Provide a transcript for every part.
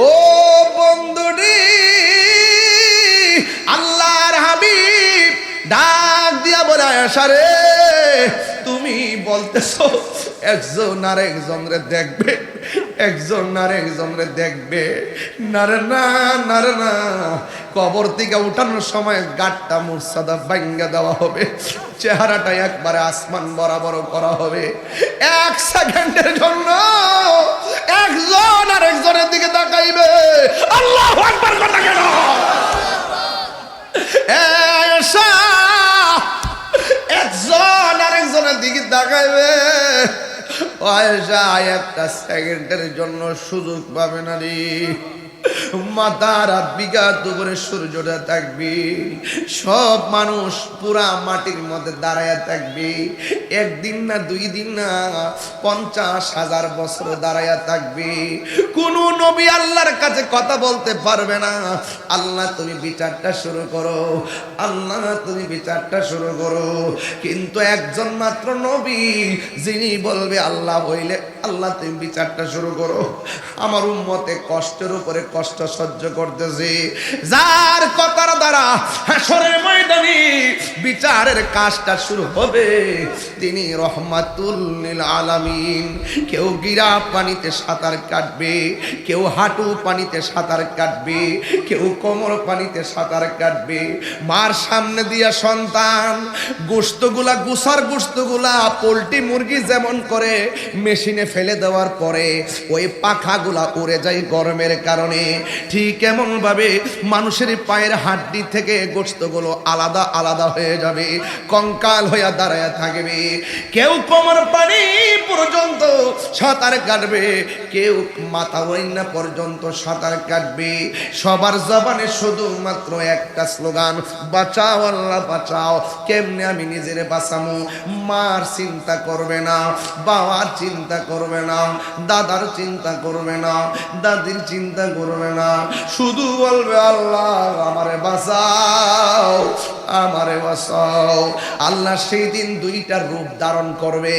ও বন্ধুরি, আল্লাহর হাবিব ডাক দিয়া বলে, আয়েশা রে, তুমি বলতেছো একজন আর একজন রে দেখবে, একজন আর একজন রে দেখবে? না রে না, না রে না, কবর থেকে উঠানোর সময় গাটটা মুর্সাদা ভাঙ্গা দেওয়া হবে, চেহারাটা একবারে আসমান বরাবর করা হবে। এক সেকেন্ডের জন্য একজন আর একজনের দিকে তাকাইবে। আল্লাহু আকবার কথা কেন? আয়েশা একজন আর একজনের দিকে তাকাইবে। আয়েশা একটা সেকেন্ডের জন্য সুযোগ পাবে না রে। মাথা রাত বিঘাত করে সূর্যটা থাকবে, সব মানুষ পুরা মাটির মধ্যে দাঁড়ায় থাকবে। একদিন না, দুই দিন না, 50,000 বছর দাঁড়ায় থাকবে। কোন নবী আল্লাহর কাছে কথা বলতে পারবে না। আল্লাহ তুমি বিচারটা শুরু করো, আল্লাহ তুমি বিচারটা শুরু করো। কিন্তু একজন মাত্র নবী যিনি বলবে আল্লাহ হইলে, আল্লাহ তুমি বিচারটা শুরু করো। আমার উম্মতে কষ্টের উপরে কষ্ট সহ্য করতেছে, যার কথার দ্বারা হাসরের ময়দানে বিচারের কাজটা শুরু হবে, তিনি রহমাতুল লিল আলামিন। কেউ গিরা পানিতে সাঁতার কাটবে, কেউ হাঁটু পানিতে সাঁতার কাটবে, কেউ কোমর পানিতে সাঁতার কাটবে। মার সামনে দিয়া সন্তান গোশতগুলা, গুসার গোশতগুলা পোল্ট্রি মুরগি যেমন করে মেশিনে ফেলে দেওয়ার পরে ওই পাখাগুলা উড়ে যায় গরমের কারণে, ঠিক এমন ভাবে মানুষের পায়ের হাড্ডি থেকে গোশতগুলো আলাদা আলাদা হয়ে যাবে, কঙ্কাল হইয়া দাঁড়ায় থাকবে। কেউ কোমর পানি পর্যন্ত সাঁতার কাটবে, কেউ মাথা ওইনা পর্যন্ত সাঁতার কাটবে। সবার জবানে শুধুমাত্র একটা স্লোগান, বাঁচাও আল্লাহ বাঁচাও। কেমনে আমি নিজের বাঁচামু? মার চিন্তা করবে না, বাবার চিন্তা করবে না, দাদার চিন্তা করবে না, দাদির চিন্তা করবে না, শুধু বলবে আল্লাহ আমারে বাঁচাও, আমারে বাঁচাও। আল্লাহ সেই দিন দুইটা রূপ ধারণ করবে।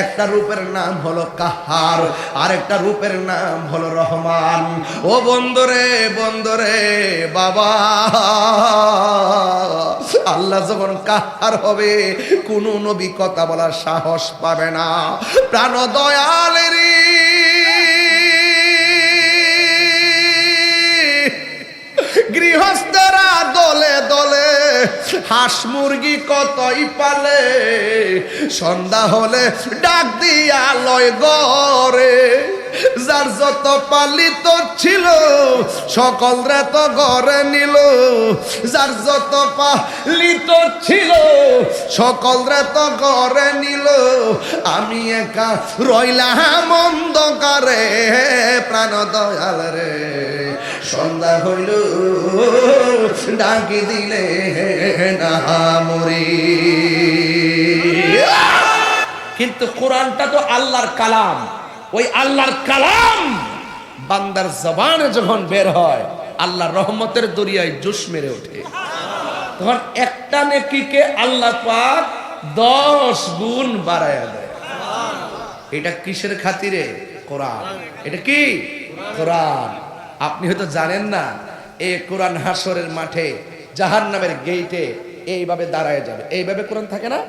একটা রূপের নাম হলো কাহার, আর একটা রূপের নাম হলো রহমান। ও বন্ধুরে, বন্ধুরে বাবা, আল্লাহ যখন কাহার হবে, কোন নবী কথা বলার সাহস পাবে না। প্রাণ দয়ালেরই গৃহস্থরা দলে দলে হাঁস মুরগি কতই পালে, সন্ধ্যা হলে ডাক দিয়া লয় ঘরে। যার যত পালিত ছিল সকলরা তো ঘরে নিল, যার যত পালিত ছিল সকলরা তো ঘরে নিল। আমি একা রইলাম অন্ধকারে, প্রাণ দয়াল রে সন্ধ্যা হইল ডাকি দিলে না মরি। কিন্তু কোরআনটা তো আল্লাহর কালাম, ওই আল্লাহর কালাম বান্দার জবানে যখন বের হয়, আল্লাহর রহমতের দরিয়ায় জোশ মেরে ওঠে। তখন একটা নেকিকে আল্লাহ পাক 10 গুণ বাড়ায়া দেয়। এটা কিসের খাতিরে? কোরআন। এটা কি? কোরআন। আপনি হয়তো জানেন না, এই কোরআন হাসরের মাঠে জাহান্নামের গেইটে এইভাবে দাঁড়ায় যাবে। এইভাবে কোরআন থাকে না,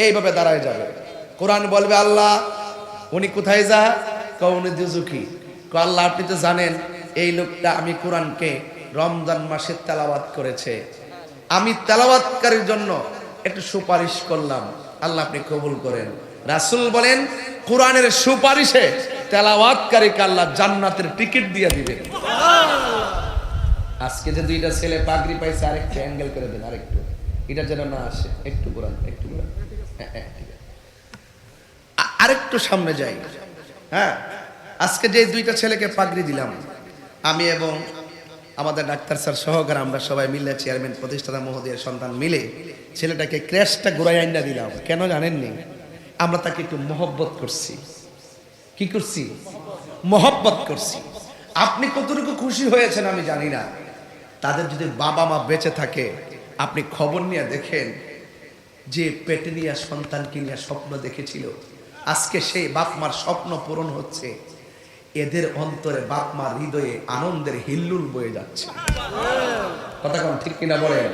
এইভাবে দাঁড়ায় যাবে। কোরআন বলবে আল্লাহ উনি কোথায় যা? কওনে দুজুকি। আল্লাহ আপনি তো জানেন এই লোকটা আমি কোরআনকে রমজান মাসে তেলাওয়াত করেছে, আমি তেলাওয়াতকারীর জন্য একটু সুপারিশ করলাম, আল্লাহ আপনি কবুল করেন। রাসূল বলেন কোরআনের সুপারিশে তেলাওয়াতকারীকে আল্লাহ জান্নাতের টিকিট দিয়ে দিবেন। আজকে যে দুইটা ছেলে পাগড়ি পাইছে, আরেকটু অ্যাঙ্গেল করে দেন, আরেকটু, এটা যেন না আসে, একটু কোরআন, একটু কোরআন, আরেকটু সামনে যাই। হ্যাঁ, আজকে যে দুইটা ছেলেকে পাগড়ি দিলাম, আমি এবং আমাদের ডাক্তার স্যার সহকারে আমরা সবাই মিলে, চেয়ারম্যান প্রতিষ্ঠাতা মহোদয়ের সন্তান মিলে ছেলেটাকে ক্র্যাশটা ঘুরাই আইনা দিলাম। কেন জানেননি? আমরা তাকে একটু মহব্বত করছি। কি করছি? মহব্বত করছি। আপনি কতটুকু খুশি হয়েছেন আমি জানি না। তাদের যদি বাবা মা বেঁচে থাকে, আপনি খবর নিয়ে দেখেন, যে পেটে নিয়ে সন্তানকে নিয়ে স্বপ্ন দেখেছিল, আজকে সেই বাপ মার স্বপ্ন পূরণ হচ্ছে। এদের অন্তরে বাপ মার হৃদয়ে আনন্দের হিল্লুল বয়ে যাচ্ছে। কথা কোন ঠিক কিনা বলেন?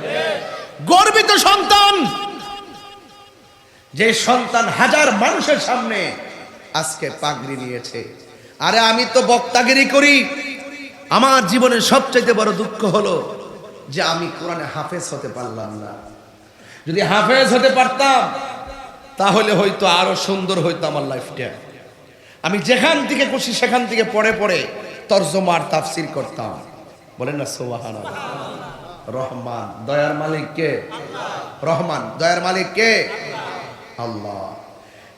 গর্বিত সন্তান, যে সন্তান হাজার মানুষের সামনে আজকে পাগড়ি নিয়েছে। আরে আমি তো বক্তাগিরি করি, আমার জীবনের সবচেয়ে বড় দুঃখ হলো যে আমি কোরআনে হাফেজ হতে পারলাম না। যদি হাফেজ হতে পারতাম তাহলে হয়তো আরো সুন্দর হইতো আমার লাইফটা। আমি যেখান থেকে খুশি সেখান থেকে পড়ে পড়ে তরজমার তাফসির করতাম। বলেন না সুবহানাল্লাহ। রহমান দয়ার মালিক কে? রহমান দয়ার মালিক কে? আল্লাহ।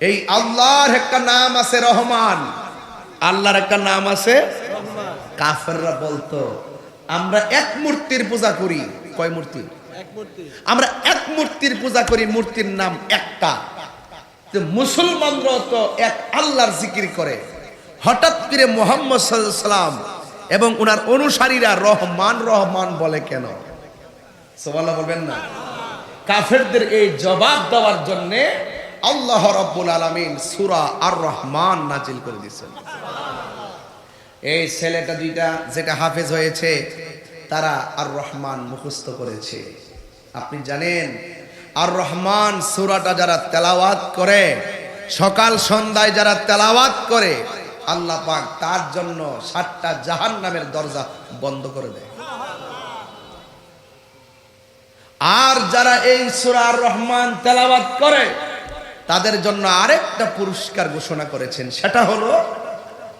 এই আল্লাহর একটা নাম আছে রহমান, আল্লাহর একটা নাম আছে রহমান। কাফেররা বলতো আমরা এক মূর্তির পূজা করি। কয় মূর্তি? এক মূর্তি। আমরা এক মূর্তির পূজা করি, মূর্তির নাম একটা। মুসলমানরা তো এক আল্লাহর জিকির করে। হঠাৎ করে মুহাম্মদ সাল্লাল্লাহু আলাইহি সাল্লাম এবং ওনার অনুসারীরা রহমান রহমান বলে কেন? সুবহানাল্লাহ বলবেন না? কাফেরদের এই জবাব দেওয়ার জন্য আল্লাহ রাব্বুল আলামিন সূরা আর রহমান নাজিল করে দিয়েছেন। এই ছেলেটা দুইটা যেটা হাফেজ হয়েছে তারা আর রহমান মুখস্থ করেছে। আপনি জানেন আর রহমান সূরাটা যারা তেলাওয়াত করে, সকাল সন্ধ্যায় যারা তেলাওয়াত করে, আল্লাহ পাক তার জন্য 7টা জাহান্নামের দরজা বন্ধ করে দেয়। আর যারা এই সূরা আর রহমান তেলাওয়াত করে তাদের জন্য আরেকটা পুরস্কার ঘোষণা করেছেন, সেটা হলো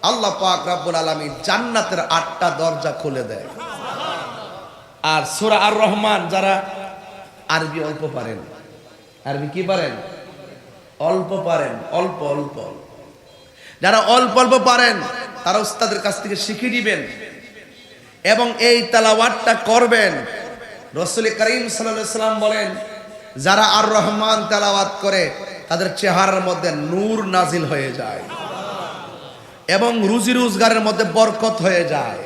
আল্লাহ পাক রব্বুল আলামিন জান্নাতের 8টা দরজা খুলে দেয়। আর সূরা আর রহমান যারা আরবি অল্প পারেন, আরবি কি পারেন? অল্প পারেন, অল্প অল্প। যারা অল্প অল্প পারেন তারা উস্তাদের কাছ থেকে শিখে দিবেন এবং এই তেলাওয়াতটা করবেন। রাসূল করিম সাল্লাল্লাহু আলাইহি সাল্লাম বলেন, যারা আর রহমান তেলাওয়াত করে তাদের চেহারার মধ্যে নূর নাজিল হয়ে যায় এবং রুজি রোজগারের মধ্যে বরকত হয়ে যায়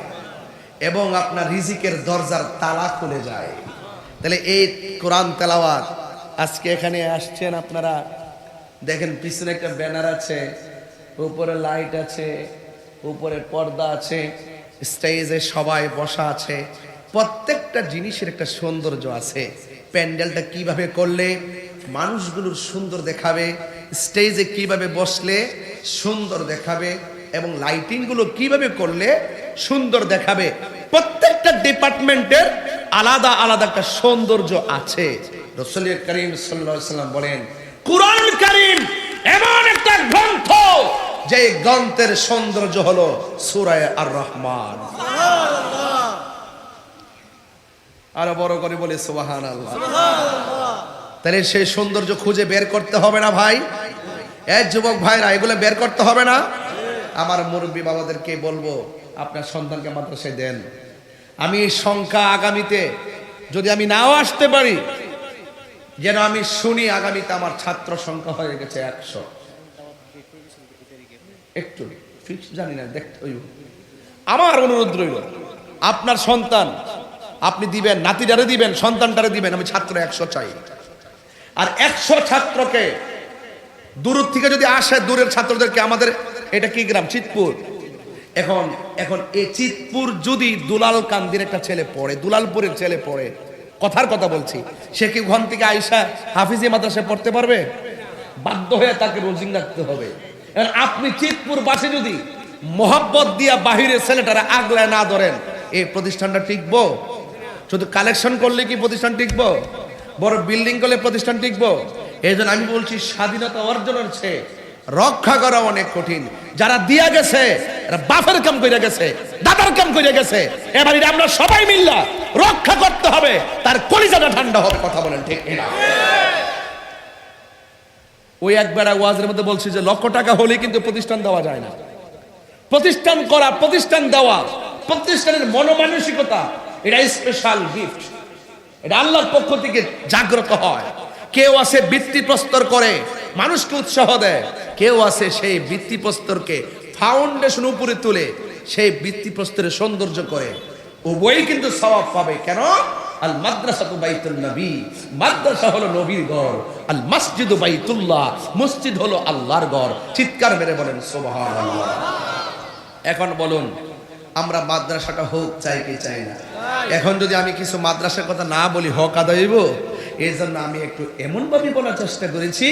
এবং আপনার রিজিকের দরজার তালা খুলে যায়। তাহলে এই কোরআন তেলাওয়াত আজকে এখানে আসছেন আপনারা, দেখেন পিছনে একটা ব্যানার আছে, উপরে লাইট আছে, উপরে পর্দা আছে, স্টেজে সবাই বসা আছে, প্রত্যেকটা জিনিসের একটা সৌন্দর্য আছে। প্যান্ডেলটা কিভাবে করলে মানুষগুলোর সুন্দর দেখাবে, স্টেজে কিভাবে বসলে সুন্দর দেখাবে এবং লাইটিং গুলো কিভাবে করলে সুন্দর দেখাবে, প্রত্যেকটা ডিপার্টমেন্টের আলাদা আলাদা একটা সৌন্দর্য আছে। রাসূল করিম সাল্লাল্লাহু আলাইহি ওয়াসাল্লাম বলেন, কুরআন কারীম এমন একটা গ্রন্থ যে গ্রন্থের সৌন্দর্য হলো সূরা আর রহমান। সুবহানাল্লাহ। আরো বড় করে বলি সুবহানাল্লাহ। সুবহানাল্লাহ। তাহলে সেই সৌন্দর্য খুঁজে বের করতে হবে না ভাই? এই যুবক ভাইরা, এগুলো বের করতে হবে না? আমার মুরব্বী বাবাদেরকে বলবো, আপনার সন্তানকে মাদ্রাসায় দেন। আমি সংখ্যা আগামীতে যদি আমি নাও আসতে পারি, যেন আমি শুনি আগামীতে আমার ছাত্র সংখ্যা হয়ে গেছে 100। একটু ফিক্স জানি না, দেখতে হইব। আমার অনুরোধ রইল, আপনার সন্তান আপনি দিবেন, নাতিটারে দিবেন, সন্তানটারে দিবেন, আমি ছাত্র 100 চাই। আর 100 ছাত্রকে দূর থেকে যদি আসে, দূরের ছাত্রদেরকে, আমাদের এটা কি গ্রাম? চিতপুর। এখন এই চিতপুর যদি দুলাল কান্দির একটা ছেলে পড়ে, দুলালপুরের ছেলে পড়ে, কথার কথা বলছি, সে কি ওখান থেকে আইসা হাফিজি মাদ্রাসায় পড়তে পারবে? বাধ্য হয়ে তাকে রোজিং রাখতে হবে। আপনি চিতপুর বাসে যদি মোহাব্বত দিয়া বাহিরের ছেলেটারা আগলায় না ধরেন, এই প্রতিষ্ঠানটা টিকবো? শুধু কালেকশন করলে কি প্রতিষ্ঠান টিকবো? বড় বিল্ডিং করলে প্রতিষ্ঠান টিকবো? এই জন্য আমি বলছি, স্বাধীনতা অর্জনের চেয়ে রক্ষা করা অনেক কঠিন। যারা দিয়া গেছে বাপের কাম করে গেছে, দাদার কাম করে গেছে, এবার আমরা সবাই মিল্লা রক্ষা করতে হবে, তার কলিজাটা ঠান্ডা হবে। কথা বলেন ঠিক কিনা? ওই একবার ওয়াজের মধ্যে বলছি যে লক্ষ টাকা হলে কিন্তু প্রতিষ্ঠান দেওয়া যায় না। প্রতিষ্ঠান করা, প্রতিষ্ঠান দেওয়া, প্রতিষ্ঠানের মনোমানসিকতা, এটা স্পেশাল গিফট, এটা আল্লাহর পক্ষ থেকে জাগ্রত হয়। কেউ আছে বৃত্তি প্রস্তর করে মানুষকে উৎসাহ দেয়, কেউ আছে সেই বৃত্তি প্রস্তরকে ফাউন্ডেশন উপরে তুলে সেই বৃত্তি প্রস্তরের সৌন্দর্য করে। উভয়ই কিন্তু সওয়াব পাবে। কেন? আল মাদ্রাসাতু বাইতুন নবী, মাদ্রাসা হলো নবীর ঘর। আল মসজিদু বাইতুল্লাহ, মসজিদ হলো আল্লাহর ঘর। চিৎকার মেরে বলেন সুবহানাল্লাহ। এখন বলুন, আমরা মাদ্রাসাটা হোক চাই কি চাই না? এখন যদি আমি কিছু মাদ্রাসার কথা না বলি, হক আদায় হইব? এই জন্য আমি একটু এমনভাবে বলার চেষ্টা করেছি,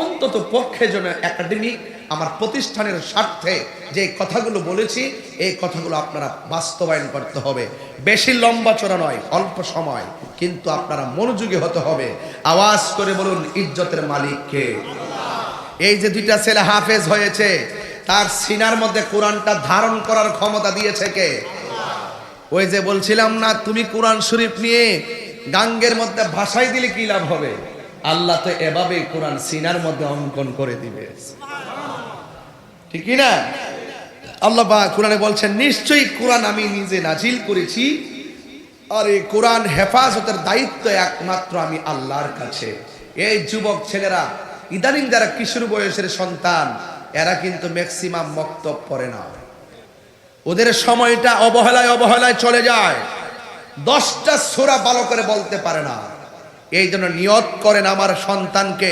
অন্তত পক্ষে যেন একাডেমিক আমার প্রতিষ্ঠানের স্বার্থে যে কথাগুলো বলেছি, এই কথাগুলো আপনারা বাস্তবায়ন করতে হবে। বেশি লম্বা চড়া নয়, অল্প সময়, কিন্তু আপনারা মনোযোগী হতে হবে। আওয়াজ করে বলুন, ইজ্জতের মালিক কে? এই যে দুইটা ছেলে হাফেজ হয়েছে, তার সিনার মধ্যে কোরআনটা ধারণ করার ক্ষমতা দিয়েছে কে? ওই যে বলছিলাম না, তুমি কোরআন শরীফ নিয়ে গাঙ্গের মধ্যে ভাসাই দিলে কি লাভ হবে? আল্লাহ তো এভাবে কোরআন সিনার মধ্যে অঙ্কন করে দিবে, ঠিক কি না? আল্লাহ পাক কোরআনে বলছেন, নিশ্চয়ই কোরআন আমি নিজে নাজিল করেছি, আর এই কোরআন হেফাজতের দায়িত্ব একমাত্র আমি আল্লাহর কাছে। এই যুবক ছেলেরা, ইদানিং যারা কিশোর বয়সের সন্তান, এরা কিন্তু ম্যাক্সিমাম মক্তব পড়ে না। ওদের সময়টা অবহেলায় চলে যায়, 10টা সূরা ভালো করে বলতে পারে না। এই জন্য নিয়ত করেন, আমার সন্তানকে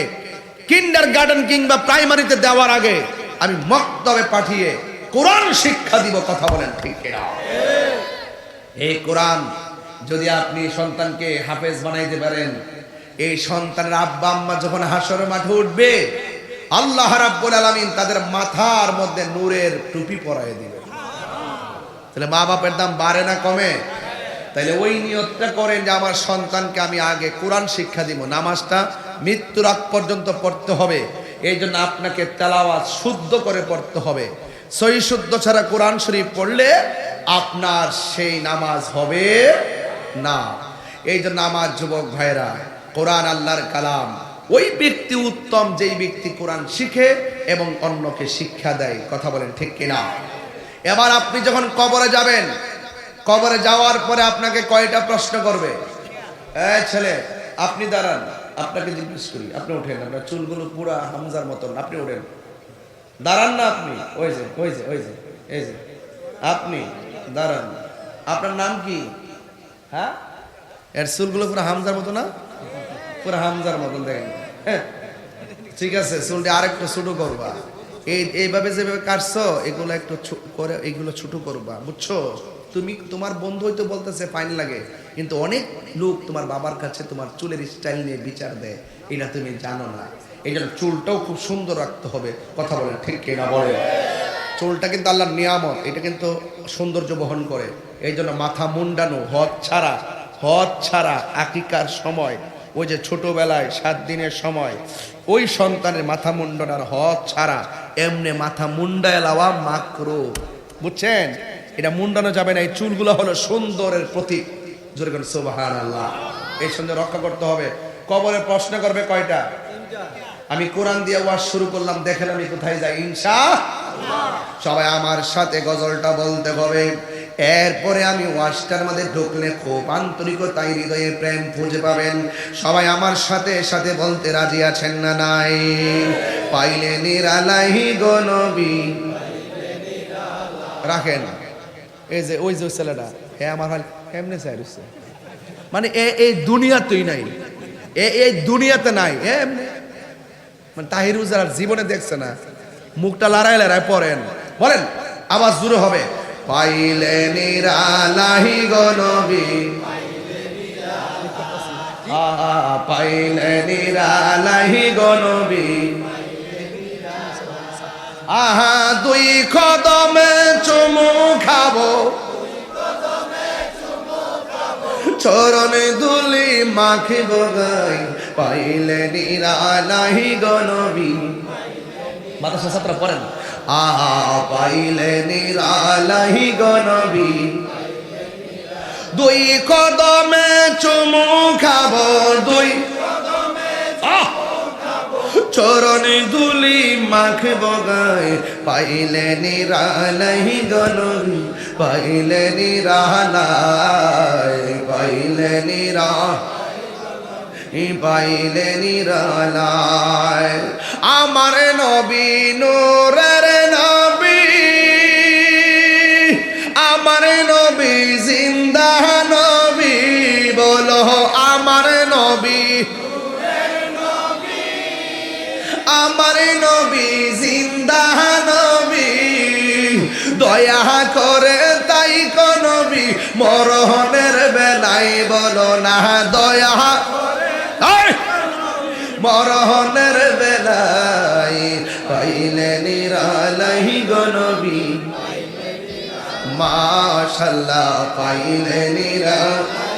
কিন্ডারগার্টেন কিংবা প্রাইমারিতে দেওয়ার আগে আমি মক্তবে পাঠিয়ে কোরআন শিক্ষা দিব। কথা বলেন ঠিক কিনা? এই কোরআন যদি আপনি সন্তানকে হাফেজ বানাইতে পারেন, এই সন্তানের আব্বা আম্মা যখন হাসরের মাঠে উঠবে, আল্লাহ রাব্বুল আলামিন তাদের মাথার মধ্যে নূরের টুপি পরায় দিবে। তাহলে মা বাপের দাম বাড়ে না কমে? তাহলে ওই নিয়তটা করেন যে আমার সন্তানকে আমি আগে কোরআন শিক্ষা দিব, নামাজটা মৃত্যুর আগ পর্যন্ত পড়তে হবে। এই জন্য আপনাকে তেলাওয়াত শুদ্ধ করে পড়তে হবে। সহি শুদ্ধ ছাড়া কোরআন শরীফ পড়লে আপনার সেই নামাজ হবে না। এই জন্য আমার যুবক ভাইরা, কোরআন আল্লাহর কালাম। ওই ব্যক্তি উত্তম যেই ব্যক্তি কোরআন শিখে এবং অন্যকে শিক্ষা দেয়। কথা বলেন ঠিক কিনা? এবার আপনি যখন কবরে যাবেন, কবরে যাওয়ার পরে আপনাকে কয়টা প্রশ্ন করবে? এই ছেলে, আপনি দাঁড়ান, আপনাকে জিজ্ঞেস করি, আপনি ওঠেন, আপনার চুলগুলো পুরা হামজার মতন, আপনি ওঠেন, দাঁড়ান না আপনি, ওই যে এই যে আপনি দাঁড়ান, আপনার নাম কি? হ্যাঁ, এর চুলগুলো পুরো হামজার মতো না? পুরো হামজার মতন, দেখেন। হ্যাঁ, ঠিক আছে, চুলটা আরেকটু ছোট করবা। এইভাবে যেভাবে কাটছো, এগুলো একটু করে এগুলো ছোট করবা, বুঝছো? তুমি তোমার বন্ধু হয়তো বলতেছে ফাইন লাগে, কিন্তু অনেক লোক তোমার বাবার কাছে তোমার চুলের স্টাইল নিয়ে বিচার দেয়, এটা তুমি জানো না। এই জন্য চুলটাও খুব সুন্দর রাখতে হবে। কথা বলেন ঠিক কিনা? বলে চুলটা কিন্তু আল্লাহর নিয়ামত, এটা কিন্তু সৌন্দর্য বহন করে। এই জন্য মাথা মুন্ডানো, হদ ছাড়া আকিকার সময়, ওই যে ছোটবেলায় 7 দিনের সময় ওই সন্তানের মাথা মুন্ডানোর হদ ছাড়া এমনি মাথা মুন্ডায় লাওয়া মাকরু, বুঝছেন? এটা মুন্ডানো যাবে না। এই চুলগুলো হলো সুন্দরের প্রতীক। জোরে করে সুবহানাল্লাহ। এই সুন্দর রক্ষা করতে হবে। কবরে প্রশ্ন করবে কয়টা? আমি কোরআন দিয়ে ওয়াজ শুরু করলাম, দেখেন আমি কোথায় যাই ইনশাআল্লাহ। সবাই আমার সাথে গজলটা বলতে হবে। এরপরে আমি ওয়াজটার মধ্যে ঢুকলে খুব আন্তরিকতায় হৃদয়ে প্রেম খুঁজে পাবেন। সবাই আমার সাথে সাথে বলতে রাজি আছেন না নাই? পাইলে নিরালাহি গো নবী। রাখেন, এই যে ওই যে ছেলেটা, হ্যাঁ আমার ভাই এমনি চাইছে, মানে এই দুনিয়াতেই নাই, এই দুনিয়াতে নাই, এমনি মানে তাহির উজার জীবনে দেখছে না। মুখটা লড়াই পড়েন, বলেন, আওয়াজ জোরে হবে। পাইলে নিরালাহি গো নবী, পাইলে নিরালাহি গো নবী, আহা দুই কদমে চুমু খাবো, চরণে ধুলি মাখিব গাই, পাইলে নিরালাহি গো নবী। মাদ্রাসা ছাত্ররা পড়েন, আহা পাইলে নিরালাহি গো নবী, দুই কদমে চুমু খাবো, দুই চরণে ধুলি মাখিব গায়ে, পাইলে নিরালাহি গো নবী, পাইলে নিরালাই, পাইলে পাইলে নিরালাই। আমার নবী নূরের নবী, আমার নবী জিন্দা নবী, বলো আমার নবী, আমার নবী জিন্দা নবী, দয়া করে তাই কোন নবী মরহনের বেলায় বলো না দয়া মরহনের বেলায় পাইলে নিরালাই গো নবী মাশাআল্লাহ পাইলে নিরালাই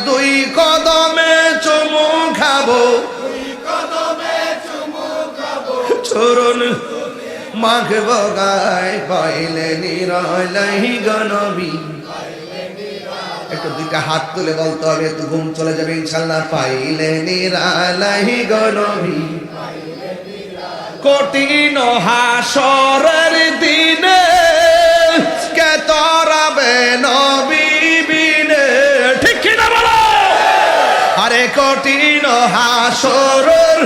দুই কদমে চুমু খাবো চরণ মাখবো গায় পাইলে নিরালাই গো নবী একটু দুইটা হাত তুলে বলতে হবে একটু ঘুম চলে যাবে ইনশাআল্লাহ পাইলে নিরালাই গো নবী কঠিন হাসরের দিনে কে তরাবে নবী বিনে ঠিক কি না বলো আরে কঠিন হাসরের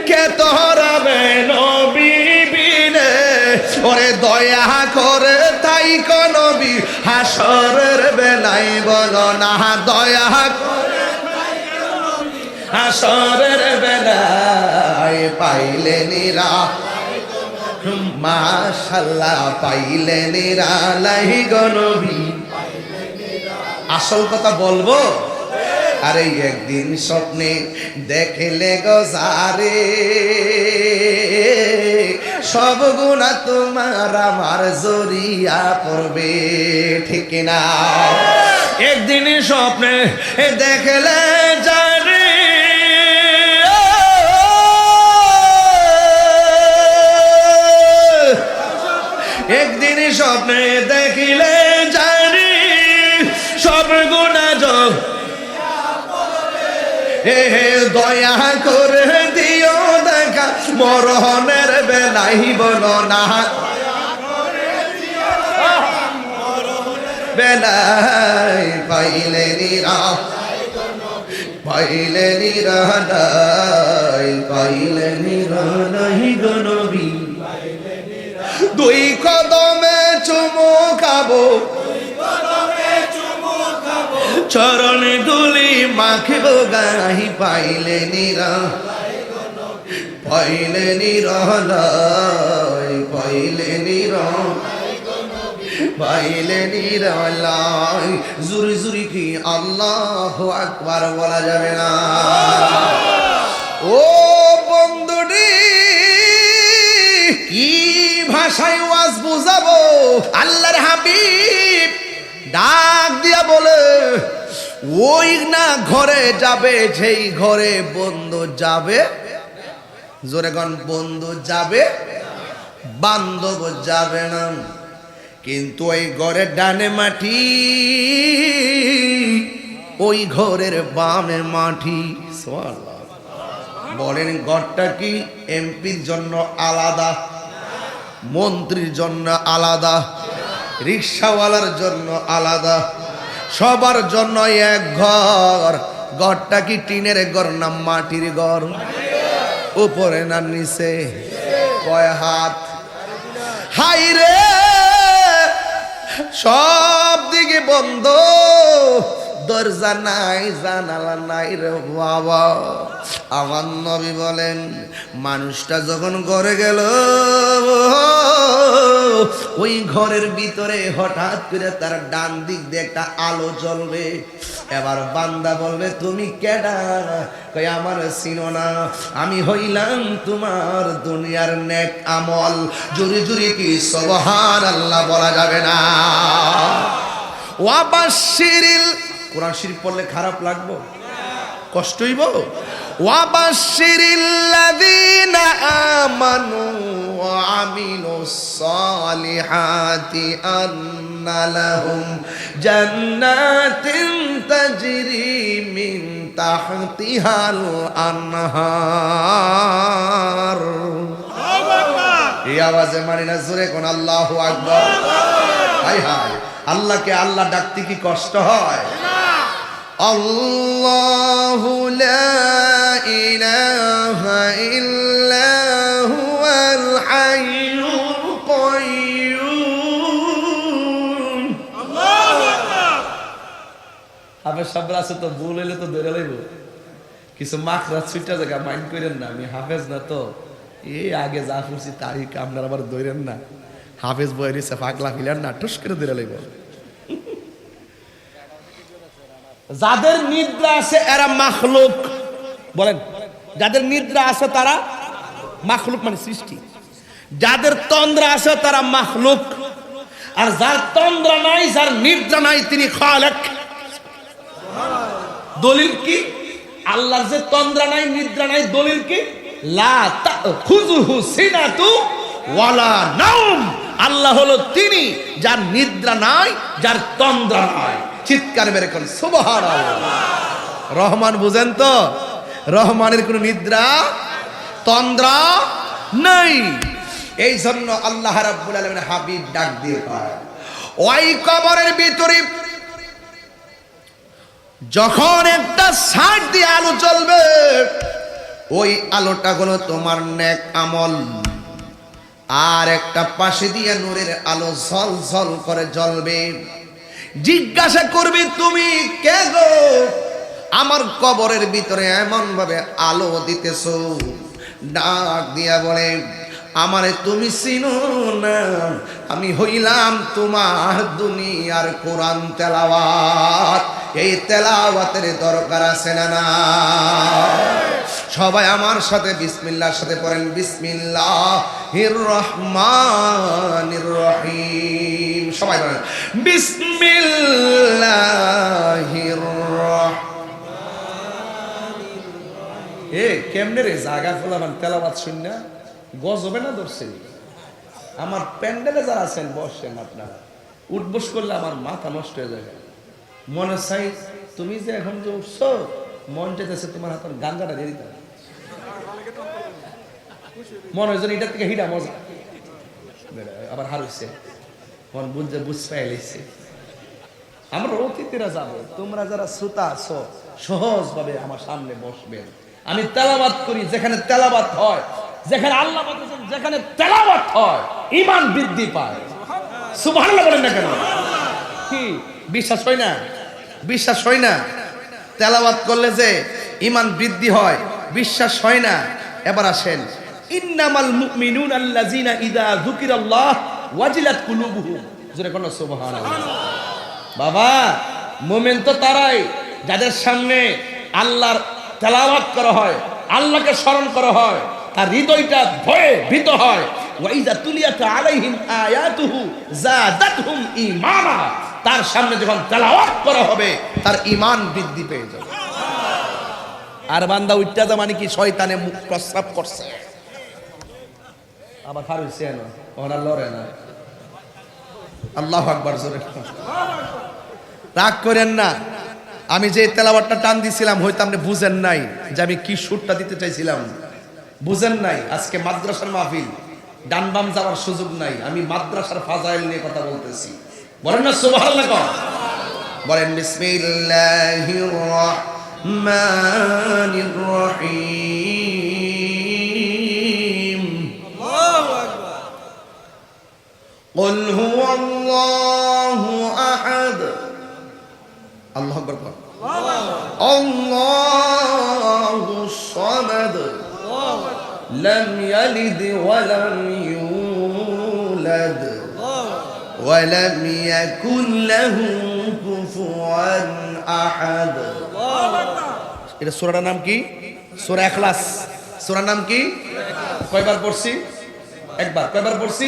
কে তরাবে নবী বিনে ওরে দয়া করে তাই কোন নবী হাসরের বেলায় বলো না দয়া করে হাসরের বেলায় পাইলে নিরা মাশাআল্লাহ পাইলে নিরালাই গো নবী আসল কথা বলবো আরে একদিন স্বপ্নে দেখলে গো যারে সব গুনাহ তোমার আমার জড়িয়া পড়বে ঠিক না একদিন স্বপ্নে দেখলে যারে একদিন স্বপ্নে দেখিলে জানি সব গুনাহ দয়া করে দিও দেখা মরহনের বেলায় বলো না বেলায় পাইলে নিরালাই গো নবী দুই কদমে চুমু খাবো চরণ দুলি মাখবো গাহি পাইলে নিরালাই জুরি জুরি কি আল্লাহু আকবার বলা যাবে না ও বন্ধুটি কি ভাষায় ওয়াজ বুঝাবো আল্লাহর হাবিব ডাক দিয়া বলে ওই না ঘরে যাবে যেই ঘরে বন্ধু যাবে জোরে গন বন্ধু যাবে বান্ধব যাবে না কিন্তু ওই ঘরের ডানে মাটি ওই ঘরের বামে মাটি বলেন ঘরটা কি এমপির জন্য আলাদা মন্ত্রীর জন্য আলাদা রিক্সাওয়ালার জন্য আলাদা সবার জন্য এক ঘর ঘরটা কি টিনের ঘর না মাটির ঘর উপরে না নিচে কয় হাত হাই রে সব দিকে বন্ধ দরজা নাই জানালা নাই রে বাবা আমার নবী বলেন মানুষটা যখন ঘরে গেল ওই ঘরের ভিতরে হঠাৎ করে তার ডান দিক দিয়ে একটা আলো জ্বলবে এবার বান্দা বলবে তুমি কেডা কই আমার চিনো না আমি হইলাম তোমার দুনিয়ার নেক আমল জুরি জুরি কি সুবহানাল্লাহ বলা যাবে না ওয়াবাশশিরিল কোরআন শরীফ পড়লে খারাপ লাগবে কষ্ট হইব ওয়াবাশশিরিল্লাযীনা আমানু ওয়া আমিলুস সালিহাতি আন্না লাহুম জান্নাতিন তাজরি মিন তাহতিহাল আনহার এই আওয়াজে মানি না জোরে কোন আল্লাহু আকবার হায় হায় আল্লাহকে আল্লাহ ডাকতে কি কষ্ট হয় আল্লাহু লা ইলাহা ইল্লা হুয়াল হাইয়ুল কাইয়্যুম আল্লাহু আকবার হাফেজ সাহেব আছে তো ভুল হইলে তো ধরে লইব কিছু মাখরা ছুটা জায়গা মাইন্ড করেন না আমি হাফেজ না তো এই আগে যা করছি তারিখ আপনার আবার ধরেন না, হাফেজ বই দিচ্ছে পাগলা ফিলার না, টুস করে ধরে লাগবে। যাদের নিদ্রা আছে এরা মাখলুক, বলেন যাদের নিদ্রা আছে তারা মাখলুক মানে সৃষ্টি, যাদের তন্দ্রা আছে তারা মাখলুক, আর যার তন্দ্রা নাই যার নিদ্রা নাই তিনি খালেক। দলিল কি? আল্লাহর যে তন্দ্রা নাই নিদ্রা নাই, দলিল কি? লা তাখুযুহু সিনাতু ওয়ালা নাওম। আল্লাহ হলো তিনি যার নিদ্রা নাই, যার তন্দ্রা নাই। চিৎকার বের করেন সুবহানাল্লাহ। রহমান বুঝেন তো, রহমানের কোনো নিদ্রা তন্দ্রা নাই। এই জন্য আল্লাহ রাব্বুল আলামিন হাবিব ডাক দিয়ে কয়, ওই কবরের ভিতরে যখন একটা সাইড দিয়ে আলো জ্বলবে, ওই আলোটা হলো তোমার নেক আমল, আর একটা পাশে দিয়ে নূরের আলো ঝলঝল করে জ্বলবে। জিজ্ঞাসা করবে তুমি কে গো, আমার কবরের ভিতরে এমন ভাবে আলো দিতেছো? ডাক দিয়া বলে, আমারে তুমি চিনো না, আমি হইলাম তোমার দুনিয়ার কোরআন তেলাওয়াত। এই তেলাওয়াতের দরকার আছে না না? সবাই আমার সাথে বিসমিল্লাহর সাথে পড়েন, বিসমিল্লাহির রহমানির রহিম। সবাই বলেন বিসমিল্লাহির রহমানির রহিম। এ কেমনে রে জায়গা খোলামান তেলাওয়াত শুননা গজবে না ধরছে? আমার প্যান্ডেলে যারা আছেন বসেন, আপনারা উঠবস করলে আমার মাথা নষ্ট হয়ে যাবে। মনে চাই তুমি যে এখন যে উঠছো, মন চাইতেছে তোমার হাতের গাঞ্জাটা দিয়ে দিতে, মনে হয় যেন এটার থেকে হিডা মজা। আবার হারুছে মন বুঝতে পাইলেছে। আমরা অতিথিরা যাবো, তোমরা যারা শ্রোতা আছো সহজ ভাবে আমার সামনে বসবেন। আমি তেলাওয়াত করি, যেখানে তেলাওয়াত হয়, যেখানে আল্লাহ বলেছেন যেখানে তেলাওয়াত হয় ঈমান বৃদ্ধি পায়। সুবহানাল্লাহ বলেন না কেন? কি বিশ্বাস হয় না? বিশ্বাস হয় না? তেলাওয়াত করলে যে ঈমান বৃদ্ধি হয়, বিশ্বাস হয় না? এবার আসেন, ইন্নামাল মুমিনুনা আল্লাযিনা ইযা যুকিরাল্লাহ ওয়াজিলাত কুলুবুহুম। জোরে কোন সুবহানাল্লাহ। বাবা, মুমিন তো তারাই যাদের সামনে আল্লাহর তেলাওয়াত করা হয়, আল্লাহকে স্মরণ করা হয়, তার হৃদয়টা ভয়ে ভীত হয়। ওয়াইজা তুলিয়াত আলাইহিম আয়াতুহু যাদাতহুম ঈমানা। তার সামনে যখন তেলাওয়াত করা হবে তার ঈমান বৃদ্ধি পেয়ে যাবে। আর বান্দা উঠটা যা মানে কি শয়তানে মুখ প্রস্রাব করছে, আবার হারুছে না, ওরা লড়ে না। আল্লাহু আকবার। জোরে রাগ করেন না, আমি যে তেলাওয়াতটা টান দিছিলাম হয়তো আপনি বুঝেন নাই যে আমি কি সুরটা দিতে চাইছিলাম, বুঝেন নাই। আজকে মাদ্রাসার মাহফিল, ডান বাম যাওয়ার সুযোগ নাই, আমি মাদ্রাসার ফাজাইল নিয়ে কথা বলতেছি। বলেন না সুবহানাল্লাহ। বলেন বিসমিল্লাহির রহমানির রহিম। আল্লাহু আকবার। কুল হুয়াল্লাহু আহাদ। আল্লাহু আকবার। আল্লাহুস সামাদ। لم يلد ولم يولد ولم يكن له كفوا احد। এটা সূরাটার নাম কি? সূরা ইখলাস। সূরার নাম কি? কয়বার পড়ছি? একবার। কয়বার পড়ছি?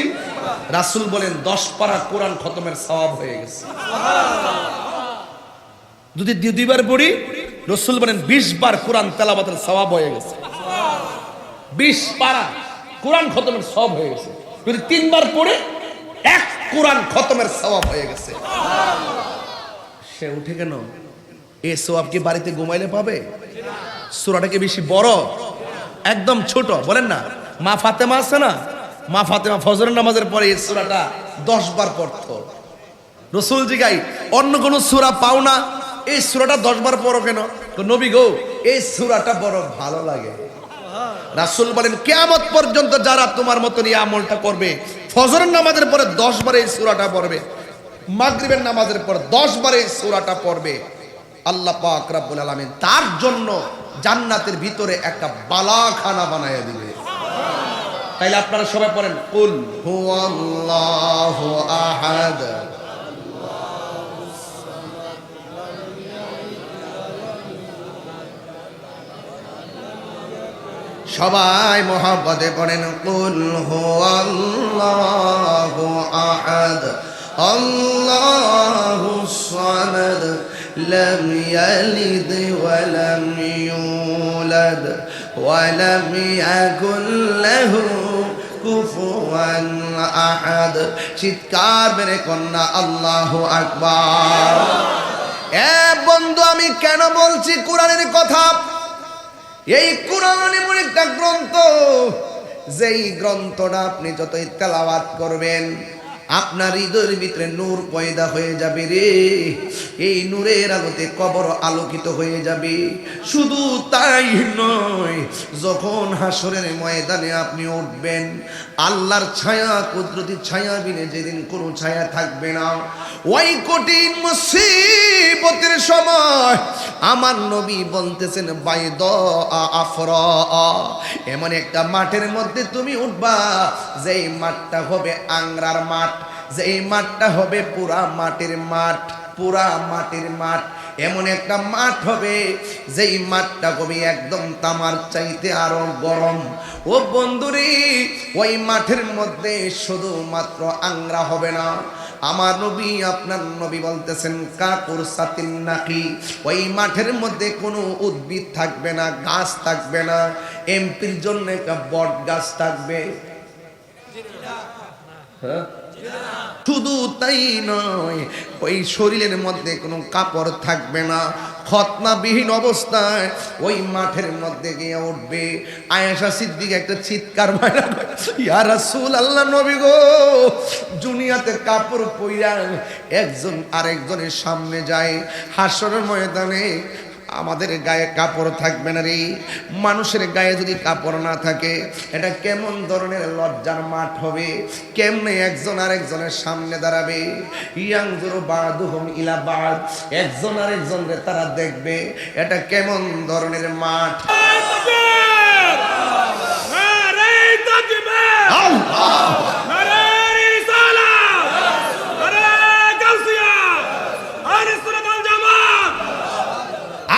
রাসূল বলেন 10 পারা কোরআন খতমের সওয়াব হয়ে গেছে। যদি দুইবার পড়ি, রাসূল বলেন 20 বার কোরআন তেলাওয়াতের সওয়াব হয়ে গেছে। 20 পারা কোরআন খতমের সওয়াব হয়ে গেছে। যদি 3 বার পড়ে 1 কোরআন খতমের সওয়াব হয়ে গেছে। সে উঠে কেন? এই সওয়াব কি বাড়িতে ঘুমাইলে পাবে? সূরাটা কি বেশি বড়? একদম ছোট। বলেন না, মা ফাতেমা আছে না, মা ফাতেমা ফজরের নামাজের পরে এই সূরাটা 10 বার পড়তো। রাসূল জিগাই, অন্য কোন সূরা পাও না, এই সূরাটা 10 বার পড়ো কেন? তো নবী গো, এই সূরাটা বড় ভালো লাগে। রাসূল বলেন কিয়ামত পর্যন্ত যারা তোমার মতন এই আমলটা করবে, ফজরের নামাজের পরে 10 বার এই সূরাটা পড়বে, মাগরিবের নামাজের পর 10 বার এই সূরাটা পড়বে, আল্লাহ পাক রব্বুল আলামিন তার জন্য জান্নাতের ভিতরে একটা বালাখানা বানায়া দিবে। তাইলে আপনারা সবাই পড়েন কুল হুয়াল্লাহু আহাদ। সবাই মোহাব্বতে পড়েন কুল হুয়াল্লাহু আহাদ আল্লাহুস সামাদ লাম ইয়ালিদ ওয়া লাম ইউলাদ ওয়া লাম ইয়াকুল লাহু কুফুয়ান আহাদ। চিৎকার মেরে কন্যা আল্লাহু আকবার। এ বন্ধু, আমি কেন বলছি কোরআনের কথা? এই কোরআন এমন একটা গ্রন্থ, যেই গ্রন্থটা আপনি যতই তেলাওয়াত করবেন আপনার হৃদয়ের ভিতরে নূর পয়দা হয়ে যাবে রে। এই নূরের আলোতে কবর আলোকিত হয়ে যাবে। শুধু তাই নয়, যখন হাসরের ময়দানে আপনি উঠবেন, আল্লাহর ছায়া, কুদরতি ছায়া বিনে যেদিন কোনো ছায়া থাকবে না, ওই কঠিন মুসিবতের সময় আমার নবী বলতেছেন বাইদ আফরা, এমন একটা মাঠের মধ্যে তুমি উঠবা, যেই মাঠটা হবে আংরার মাঠ, যেই মাঠটা হবে পুরা মাটির মাঠ, পুরা মাটির মাঠ। এমন একটা মাঠ হবে, যেই মাঠটা হবে একদম তামার চাইতে আরো গরম। ও বন্ধুরে, ওই মাঠের মধ্যে শুধুমাত্র আংরা হবে না, আমার নবী, আপনার নবী বলতেছেন কাকুর সাতিন নাকি, ওই মাঠের মধ্যে কোনো উদ্ভিদ থাকবে না, গাছ থাকবে না। এমপির জন্য একটা বট গাছ থাকবে। হ্যাঁ, শুধু তাই নয়, ওই শরীরের মধ্যে কোনো কাপড় থাকবে না। খতনাবিহীন অবস্থায় ওই মাঠের মধ্যে গিয়ে উঠবে। আয়েশা সিদ্দিকা একটা চিৎকার মারা, ইয়া রাসূলুল্লাহ, নবী গো, দুনিয়াতে কাপড় পইরা একজন আরেকজনের সামনে যায়, হাসরের ময়দানে আমাদের গায়ে কাপড় থাকবে না রে। মানুষের গায়ে যদি কাপড় না থাকে, এটা কেমন ধরনের লজ্জার মাঠ হবে? কেমনে একজন আরেকজনের সামনে দাঁড়াবে? ইয়ানজুরু বাদুহুম ইলা বাদ, একজন আরেকজনকে তারা দেখবে। এটা কেমন ধরনের মাঠ?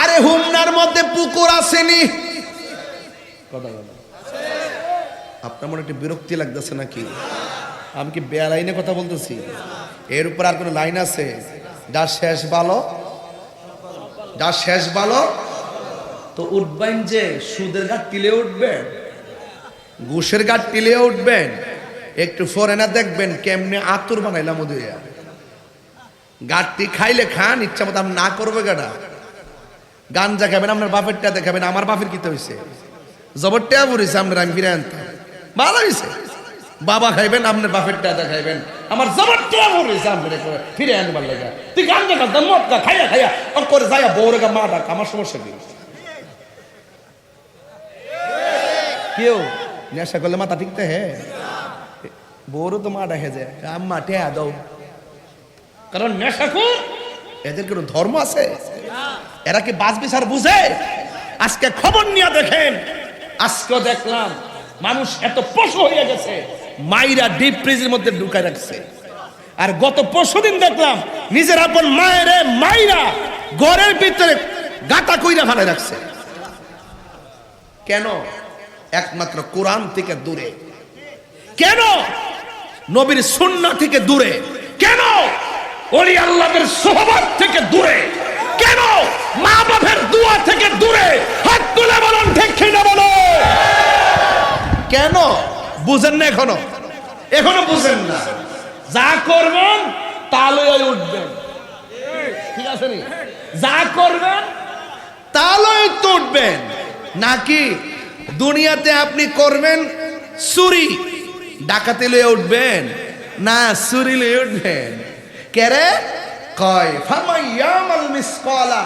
আরে হুমনার মধ্যে পুকুর আসেনি? কথা বলো, আপনার মনে একটু বিরক্তি লাগতেছে নাকি? আমি কি বেআইনে কথা বলতেছি? এর উপর আর কোনো লাইন আছে? যা শেষ ভালো, যা শেষ ভালো। তো উঠবেন যে সুদের ঘাট টিলে উঠবেন, ঘুষের ঘাট টিলে উঠবেন, একটু ফরেনার দেখবেন কেমনে আতুর বানাইলাম ওদের গাঠটি খাইলে খান, ইচ্ছা মতো আমি না করবে গাটা। গাঞ্জা খাবেন, আপনার বাপের টা দেখাবেন, আমার বাপের কিতে হয়েছে, জবর টা পড়েছে আপনার, আমি ফিরে আনতাম, ভালো হয়েছে। বাবা খাইবেন, আপনার বাপের টা দেখাইবেন, আমার জবর টা পড়েছে আপনার ফিরে আনবার লেগা। তুই গাঞ্জা খাস, মদ খা, খাইয়া খাইয়া ওর করে যাইয়া বউরে মা ডাক, আমার সমস্যা কি? কেউ নেশা করলে মাথা ঠিকতে হ্যাঁ, বউরও তো মা ডাকে যায়, আম্মা টেয়া দাও। কারণ নেশাখোর, এদের কোনো ধর্ম আছে? এরা কি বাস বিচার বুঝে? আজকে খবর নিয়ে দেখেন, আজকে দেখলাম মানুষ এত পশু হয়ে গেছে, মাইরা ডিপ ফ্রিজের মধ্যে ঢুকায় রাখছে। আর গত পরশুদিন দেখলাম নিজের আপন মায়ের মাইরা ঘরের ভিতরে গাটা কইরা ফেলে রাখছে। কেন? একমাত্র কোরআন থেকে দূরে। কেন? নবীর সুন্নাহ থেকে দূরে। কেন? ওলি আল্লাহদের সোহবত থেকে দূরে। কেন? মা বাবার দোয়া থেকে দূরে। হাত তুলে বলুন ঠিক কিনা বলো। কেন বুঝেন না? এখনো বুঝেন না? যা করবেন তালই উঠবেন, ঠিক আছে নি? যা করবেন তালই তো উঠবেন। নাকি দুনিয়াতে আপনি করবেন চুরি ডাকাতি লয়ে উঠবেন? না, চুরি লয়ে উঠবেন। কেরে কয় ফামাইয়ামাল মিসকালা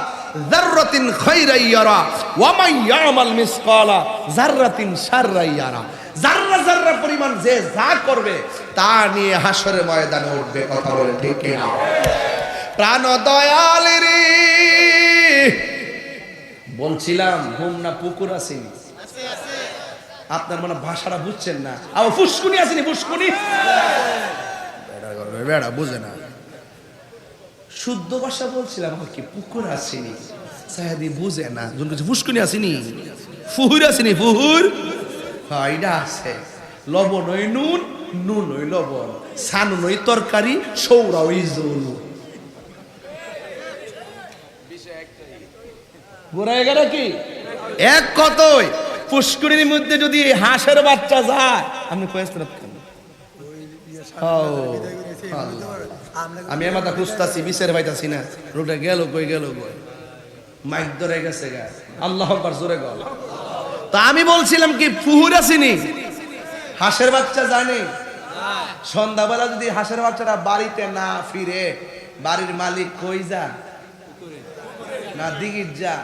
যাররাতিন খায়রান ইয়ারা ওয়া মাইয়ামাল মিসকালা যাররাতিন শাররান ইয়ারা। যাররা যাররা পরিমাণ যে যা করবে তা নিয়ে হাসরের ময়দানে উঠবে। কথা বলে ঠিক কিনা? প্রাণ দয়াল রে, বলছিলাম ঘুম না পুকুর আছে? আপনার মানে ভাষাটা বুঝছেন না। আবার ফুসকুনি আসেনি, ফুসকুনি বেড়া বুঝে না। শুদ্ধ ভাষা বলছিলাম কি, পুকুর আসেনি সাহেদি বুঝে না। ফুসকুনি আসেনি, ফুহুর আসেনি, ফুহুর এটা আছে। লবণ ওই নুন, নুন ওই লবণ, সানুন ওই তরকারি, সৌরা ওই জল। কি এক কথাই পুষ্করিণীর মধ্যে যদি হাঁসের বাচ্চা যায়, আপনি আমি মাথা খুঁজতাছি, বিচার পাইতাছি না, রোগটা গেল কই গেল কই, মাইক ধরে গেছে গা। আল্লাহ আকবার, জোরে গেল। তা আমি বলছিলাম কি, পুহুর আসেনি, হাঁসের বাচ্চা জানি। সন্ধ্যাবেলা যদি হাঁসের বাচ্চাটা বাড়িতে না ফিরে, বাড়ির মালিক কই যা না, দিঘির যা,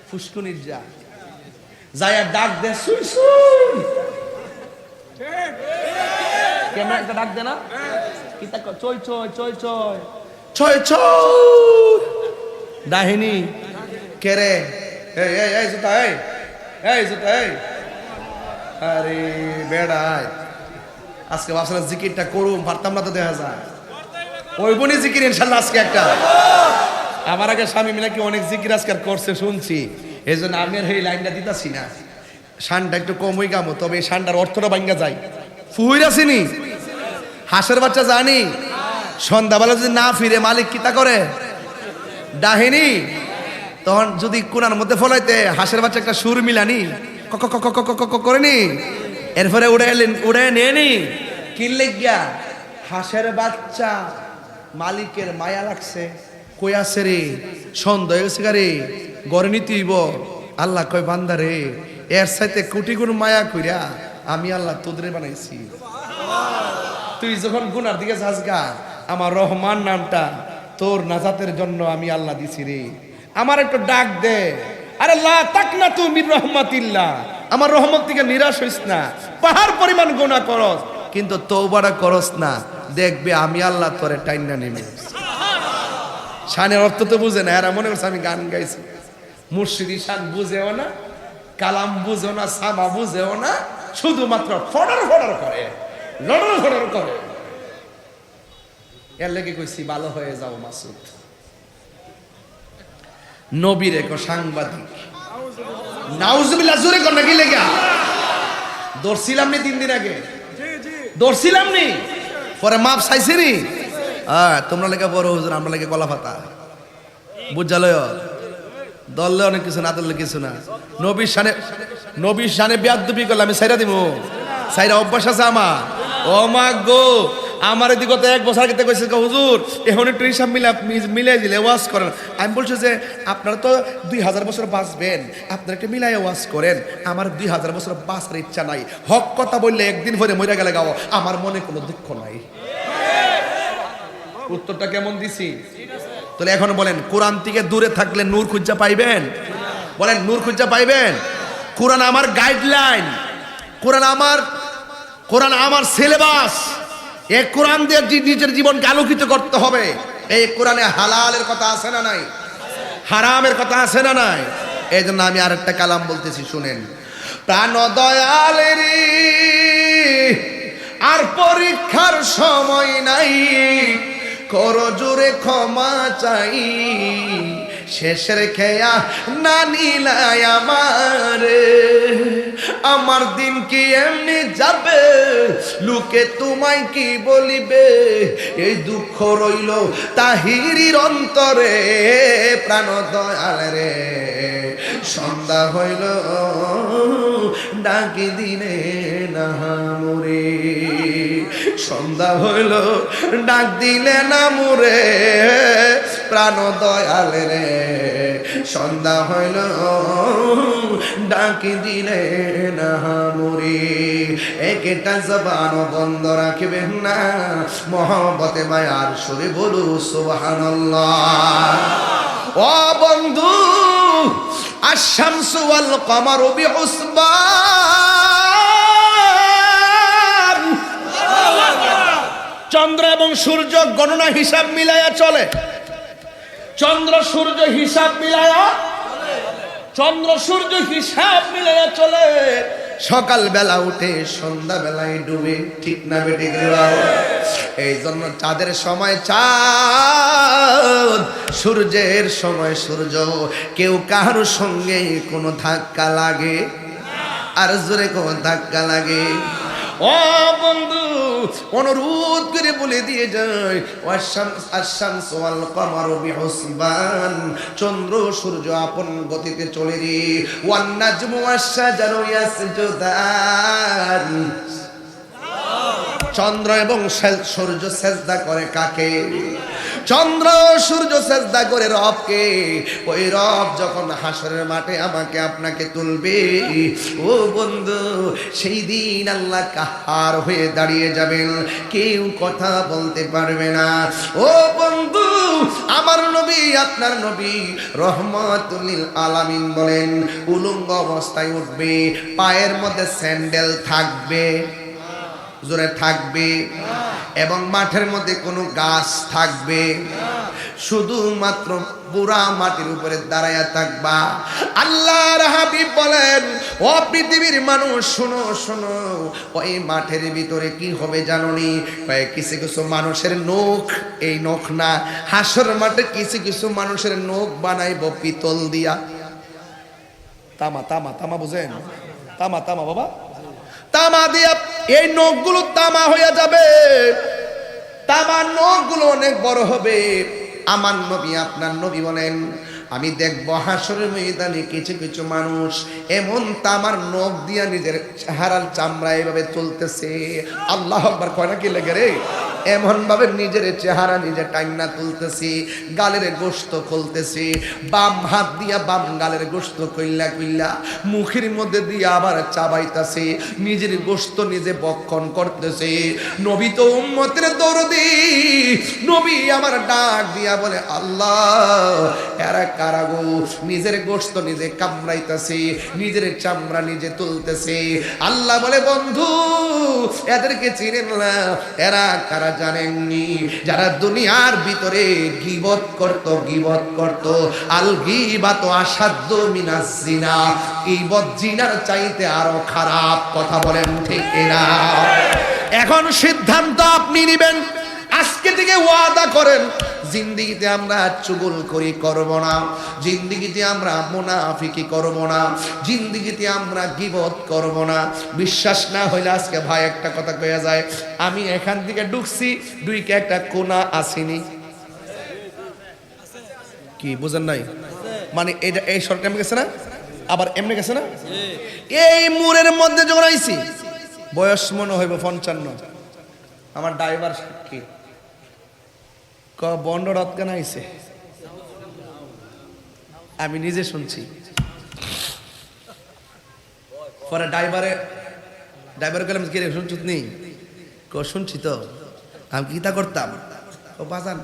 ফুসকুনির যা, যায় ডাক দে, সুই সুই, কেমন একটা ডাক দে না, কি তা চই চই চই চই ছয় ছয়, ডাহিনী কেরে, এই এই এই জুতা, এই এই জুতা, এই আরে বেড়ায়। আজকে ভাবছিলাম জিকিরটা করুম, পারতাম না তো, দেখা যায় ওই বনি জিকির ইনশাল্লাহ আজকে একটা। আমার আগে স্বামী নাকি অনেক জিকির আজকাল করছে শুনছি, এই জন্য আমি আর এই লাইনটা দিতাছি না। শানটা একটু কমই গামো, তবে এই শানটার অর্থটা ভাঙ্গা যায়। ফুহুর আসেনি, হাঁসের বাচ্চা জানি, সন্ধ্যাবেলা যদি না ফিরে মালিক কিতা করে, ডাহেনি। তখন যদি কোনার মধ্যে ফলাইতে হাঁসের বাচ্চা একটা সুর মিলানি করেনি, এরপরে উড়ে নেনি, কিনলে গিয়া হাঁসের বাচ্চা মালিকের মায়া লাগছে, কই আছে রে, সন্দেহ হয়েছে রে, গড়ে নিতেইব। আল্লাহ কয় বান্দা রে, এর সাথে কোটি গুণ মায়া কইরা আমি আল্লাহ তোদের বানাইছি। তুই যখন গুনার দিকে যাস গা, আমার রহমান নামটা তোর নাজাতের জন্য আমি আল্লাহ দিছি রে, আমার একটু ডাক দে। আরে লা তাকনা তু মির রহমাতিল্লাহ, আমার রহমত থেকে নিরাশ হইস না। পাহাড় পরিমাণ গুনাহ করস কিন্তু তওবাটা করস না, দেখবে আমি আল্লাহ তোরে টাইনা নেমে। শানের অর্থ তো বুঝে না, এরা মনে করছে আমি গান গাইছি। মুর্শিদি শান বুঝেও না, কালাম বুঝেও না, সামা বুঝেও না, শুধুমাত্র ফডর ফডর করে, লড়র ফডর করে। এর লেগে কইছি ভালো হয়ে যাও মাসুদ। নবীর এক সাংবাদিক, নাউজুবিল্লাহ, জোরে কর না, কি লেগা দৌড়ছিলাম নি 3 দিন আগে, দৌড়ছিলাম নি, পরে মাপ চাইছি নি। তোমরা লেগে বড় হুজুর, আমরা লেগে কলা পাতা, বুঝালয় দললে অনেক কিছু না, দললে কিছু না। নবীর শানে বেয়াদবি করলে আমি সাইরা দিব, সাইরা অভ্যাস আছে আমার। ও মা গো, আমার এদিকে গত 1 বছর আগে কইছে হুজুর এখন একটু হিসাব মিলাই দিলে ওয়াজ করেন। আমি বলছি যে আপনারা তো 2000 বছর বাঁচবেন, আপনারা একটু মিলাই ওয়াজ করেন। আমার 2000 বছর বাঁচার ইচ্ছা নাই, হক কথা বললে একদিন পরে মরে গেলে গাও, আমার মনে কোনো দুঃখ নাই। উত্তরটা কেমন দিছি? তাহলে এখন বলেন, কোরআন থেকে দূরে থাকলে নূর খুঁজা পাইবেন? বলেন, নূর খুঁজা পাইবেন? কোরআন আমার গাইডলাইন, কোরআন আমার সিলেবাস। এই কোরআন দিয়ে নিজের জীবনকে আলোকিত করতে হবে। এই কোরআনে হালালের কথা আছে না নাই? হারামের কথা আছে না নাই? এই জন্য আমি আরেকটা কালাম বলতেছি, শুনেন। প্রাণ দয়ালেরি আর পরীক্ষার সময় নাই, করো জোরে ক্ষমা চাই, শেষের খেয়া না নিলাই আমার দিন কি এমনি যাবে, লোকে তোমায় কি বলিবে, এই দুঃখ রইল তাহিরির অন্তরে। প্রাণ দয়াল রে, সন্ধ্যা হইল ডাকি দিনে না মোরে, সন্ধ্যা হইল ডাক দিলে না মোরে। প্রাণ দয়াল রে, সন্ধ্যা হইল ডাকি দিলে না মোরে। একটা জবান বন্ধ রাখবেন না, মহব্বতে মায়ার সুরে বলু সুবহানাল্লাহ। ও বন্ধু, আশ-শামসু ওয়াল কমারু বিহুসবান, চন্দ্র এবং সূর্য গণনা হিসাব মিলায়া চলে। চন্দ্র সূর্য হিসাব মিলায়া, চন্দ্র সূর্য হিসাব মিলায়া চলে। সকাল বেলা উঠে সন্ধ্যা বেলায় ডুবে, ঠিক না বেটে? এই জন্য চাঁদের সময় চাঁদ, সূর্যের সময় সূর্য, কেউ কারো সঙ্গে কোনো ধাক্কা লাগে আর জোরে কোনো ধাক্কা লাগে। ও বন্ধু, অনুরোধ করে বলে দিয়ে যায়, আশ-শামসু ওয়াল কমারু বিহুসবান, চন্দ্র সূর্য আপন গতিতে চলে রে। ওয়ান নাজমু ওয়াশ-শাজারু ইয়াসজুদান, চন্দ্র এবং সূর্য সেজদা করে কাকে? চন্দ্র সূর্য সেজদা করে রবকে। ওই রব যখন হাসরের মাঠে আমাকে আপনাকে তুলবে, ও বন্ধু, সেই দিন আল্লাহ কাহার হয়ে দাঁড়িয়ে যাবেন, কেউ কথা বলতে পারবে না। ও বন্ধু, আমার নবী, আপনার নবী রহমাতুল লিল আলামিন বলেন, উলঙ্গ অবস্থায় উঠবে, পায়ের মধ্যে স্যান্ডেল থাকবে, জোরে থাকবে, এবং মাঠের মধ্যে কোনো গাছ থাকবে, শুধুমাত্র পুরা মাটির উপরে দাঁড়ায়া থাকবা। আল্লাহর হাবিব বলেন, ও পৃথিবীর মানুষ শোনো শোনো, ওই মাঠের ভিতরে কি হবে জানোনি? কিছু কিছু মানুষের নখ, এই নখ না, হাসর মাঠে কিছু কিছু মানুষের নখ বানাইব পিতল দিয়া। তামা তামা তামা বুঝেন? তামা তামা বাবা, তামা দিয়া এই নখগুলো তামা হয়ে যাবে, তামার নখগুলো অনেক বড় হবে। আমার নবী, আপনার নবী বলেন, আমি দেখবো হাসরের ময়দানে কিছু কিছু মানুষ এমন তামার নখ দিয়া নিজের চেহারার চামড়া এভাবে তুলতেছে। আল্লাহ আকবার কয় না কি লেগে রে? এমন ভাবে নিজের চেহারা নিজে টাইনা তুলতেছি, গালের গোশত খুলতেছি, বাম হাত দিয়া বাম গালের গোশত কইলা কইলা মুখের মধ্যে দিয়ে আবার চাবাইতেছে, নিজের গোশত নিজে বক্ষণ করতেছে। নবী তো উম্মতের দরদি, নবী আমার ডাক দিয়া বলে, আল্লাহ, এরা কারা গো? নিজের গোশত নিজে কামড়াইতেছে, নিজের চামড়া নিজে তুলতেছে। আল্লাহ বলে, বন্ধু, এদেরকে চিনেন না? এরা কারা জানেননি? যারা দুনিয়ার ভিতরে গীবত করত, গীবত করত। আল গীবাত আসাদ্দু মিনাজ জিনা, গীবত জিনার চাইতে আরো খারাপ। কথা বলেন ঠিক কিনা? এখন সিদ্ধান্ত আপনি নেবেন, আজকে থেকে ওয়াদা করেন, জিন্দেগিতে আমরা চুগলখড়ি করব না, জিন্দেগিতে আমরা মুনাফিকি করব না, জিন্দেগিতে আমরা গীবত করব না। বিশ্বাস না হইলে আজকে ভাই একটা কথা কইয়া যায়, আমি এখান থেকে ঢুকছি, দুইকে একটা কোনা আসেনি, কি বুঝেন নাই? মানে এটা এই শর্ট টাইমে গেছে না, আবার এমনি গেছে না। এই মুরের মধ্যে যখন আইছি, বয়স মনে হইব 55। আমার ড্রাইভার সাক্ষী, বন্ড রথ কেন আইছে, আমি নিজে শুনছি। পরে ড্রাইভারে গেলাম, কি রে শুনছুত নি? শুনছি তো। আমি কিতা করতাম, ও বাজান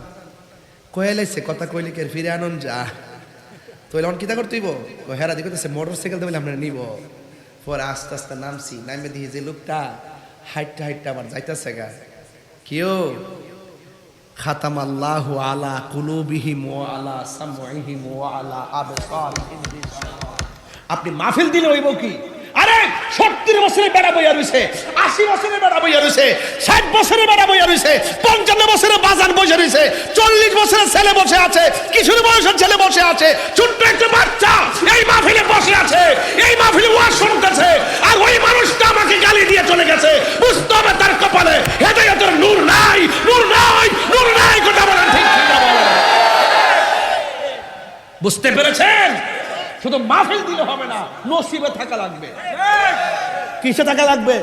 কয়ে লাইছে, কথা কইলে কে ফিরে আনন্দ যা তো এখন কিতা করতেইব? হেরা দেখতেছে মোটর সাইকেল দেবে আমরা নিব। পরে আস্তে আস্তে নামছি, নামে দিয়ে যে লোকটা হাইটটা হাইটটা আবার যাইতেছে গা, কেউ খাতামাল্লাহু আলা কুলুবিহিম ওয়া আলা সামঈহিম ওয়া আলা আবসারিহিম। আপনি মাহফিল দিলে হইব কি? আরে 70 বছরের বেড়া বইয়া রইছে, 80 বছরের বেড়া বইয়া রইছে, 60 বছরের বেড়া বইয়া রইছে, 55 বছরের বাজার বসে রইছে, 40 বছরের ছেলে বসে আছে, কিশোর বয়সের ছেলে বসে আছে, ছোট্ট একটা বাচ্চা এই মাহফিলে বসে আছে, এই মাহফিলে ওয়াজ শুনতেছে, আর ওই মানুষটা আমাকে গালি দিয়ে চলে গেছে। বুঝতে হবে তার কপালে হেদায়েতের নূর নাই, নূর নাই, নূর নাই। কথা বলেন ঠিক কিনা বলেন? বুঝতে পেরেছেন? শুধু মাহফিল দিলে হবে না, নসিবে থাকা লাগবে। কিসে থাকা লাগবে?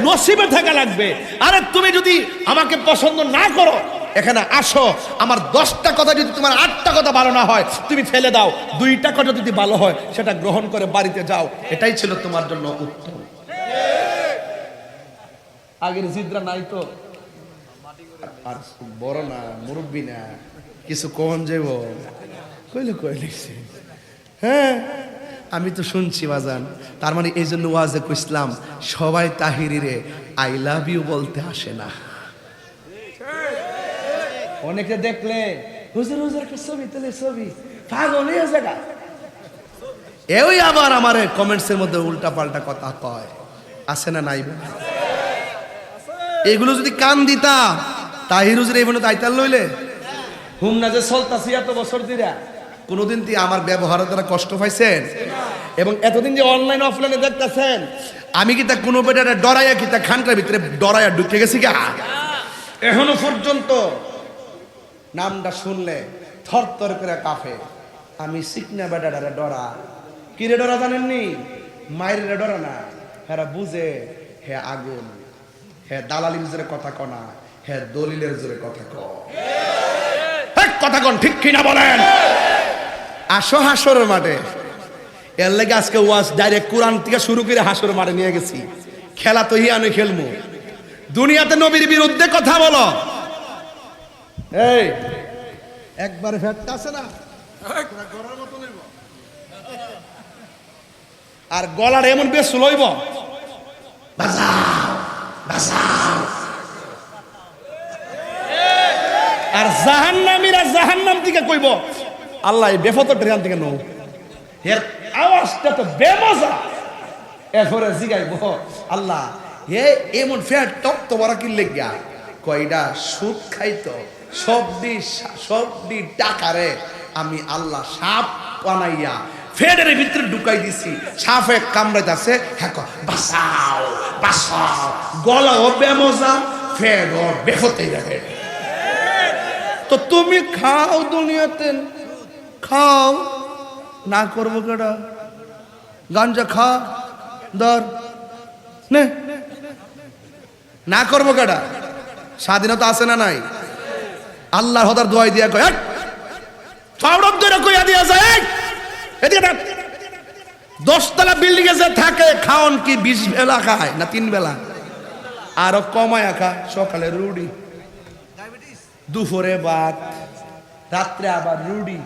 নসিবে থাকা লাগবে। আরে তুমি যদি আমাকে পছন্দ না করো, এখানে আসো, আমার 10টা কথা যদি তোমার 8টা কথা ভালো না হয়, তুমি ফেলে দাও, 2টা কথা যদি ভালো হয় সেটা গ্রহণ করে বাড়িতে যাও, এটাই ছিল তোমার জন্য উত্তম। আগের জিদরা নাই তো, আর বড় না, মুরব্বী না, কিছু কোন যাব কইলে হ্যাঁ, আমি তো শুনছি বাজান। তার মানে এই জন্য ওয়াজে কইছিলাম, সবাই তাহিরিরে আই লাভ ইউ বলতে আসে না। অনেকে দেখলে হুজুর হুজুর একটা ছবি তুলে, ছবি পাগল হয়ে জায়গা, ওই আবার আমার কমেন্টসের মধ্যে উল্টা পাল্টা কথা কয়, আছে না নাই? এগুলো যদি কান দিতা তাহির হুজুর এই মনে তাইতাল লইলে হুম না যে চলতাছি এত বছর দিরা কোনোদিন তুই আমার ব্যবহারের দ্বারা কষ্ট পাইছেন? এবং এতদিন যে অনলাইন অফলাইনে দেখতেছেন, আমি কি তা কোনো বেটা ডরাইয়া কি তা খানটার ভিতরে ডরাইয়া ঢুকে গেছি গা? এখনো পর্যন্ত নামটা শুনলে থর থর করে কাঁপে। আমি শিখনা বেটাটারে ডরা। কিরে ডরা জানেননি? মায়ের ডরা না, হেরা বুঝে হে আগুন, হে দালালির জোরে কথা কনা, হে দলিলের জোরে কথা ক। কথা কন ঠিক কিনা বলেন? আসো হাসরের মাঠে। এর লাগে আজকে ওয়াজ ডাইরেক্ট কোরআন থেকে শুরু করে হাসরের মাঠে নিয়ে গেছি। খেলা তো আমি খেলবো। দুনিয়াতে নবীর বিরুদ্ধে কথা বলো, এই একবারে ফ্যাক্ট আছে না, আর গলার এমন বেশ লইব আর জাহান্নামীরা জাহান্নাম থেকে কইব আল্লাহ এই বেফতর ট্রেন থেকে নো, এর আওয়াজটা তো বেমজা। এরপরে জিগাইব আল্লাহ এ এমন ফ্যাট টপ তো বড় কি লেগা কয়টা সুদ খাইতো সবডি টাকারে আমি আল্লাহ সাপ বানাইয়া ফেডের ভিতরে ঢুকাই দিছি। সাপে কামড়াইতাছে, হ্যাঁ বাঁচাও বাঁচাও, গলা ও বেমজা, ফেড ও বেফতেই রাখে। তো তুমি খাও দুনিয়াতে, খাও না করবো কেডা? গাঞ্জা খা দর নে, না করবো কেডা? স্বাধীনতা আছে না নাই? আল্লাহর হদার দোয়াই দিয়া কয় ফাউরব ধরে কইয়া দিয়া যায়, এদিকে 10 তলা বিল্ডিং এ যে থাকে খাওন কি 20 বেলা খায় না 3 বেলা? আরো কমায়া খা, সকালে রুটি, দুপুরে ভাত, রাত্রে আবার রুটি।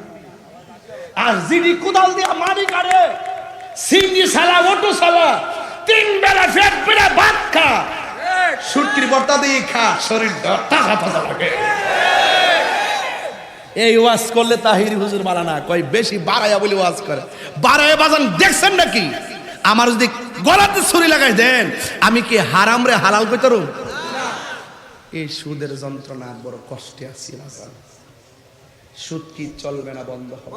আর জিডি কুদাল দিয়া মারি কারে, সিঙ্গি সালা ওটু সালা 3 বেলা পেট পেড়া ভাত খা, সুটকির বর্তা দিয়ে খা, শরীরটা তাজা তাজা লাগে। এই ওয়াজ করলে তাহির হুজুর মারা না কয় বেশি বাড়াইয়া বলে ওয়াজ করে। বাড়াইয়া বাজান দেখছেন নাকি? আমার যদি গলাতে ছুরি লাগাই দেন আমি কি হারাম রে হালাল কইতারু? এই সুদের যন্ত্রণা বড় কষ্টে আছি বাজান। সুদ কি চলবে না, বন্ধ হবে?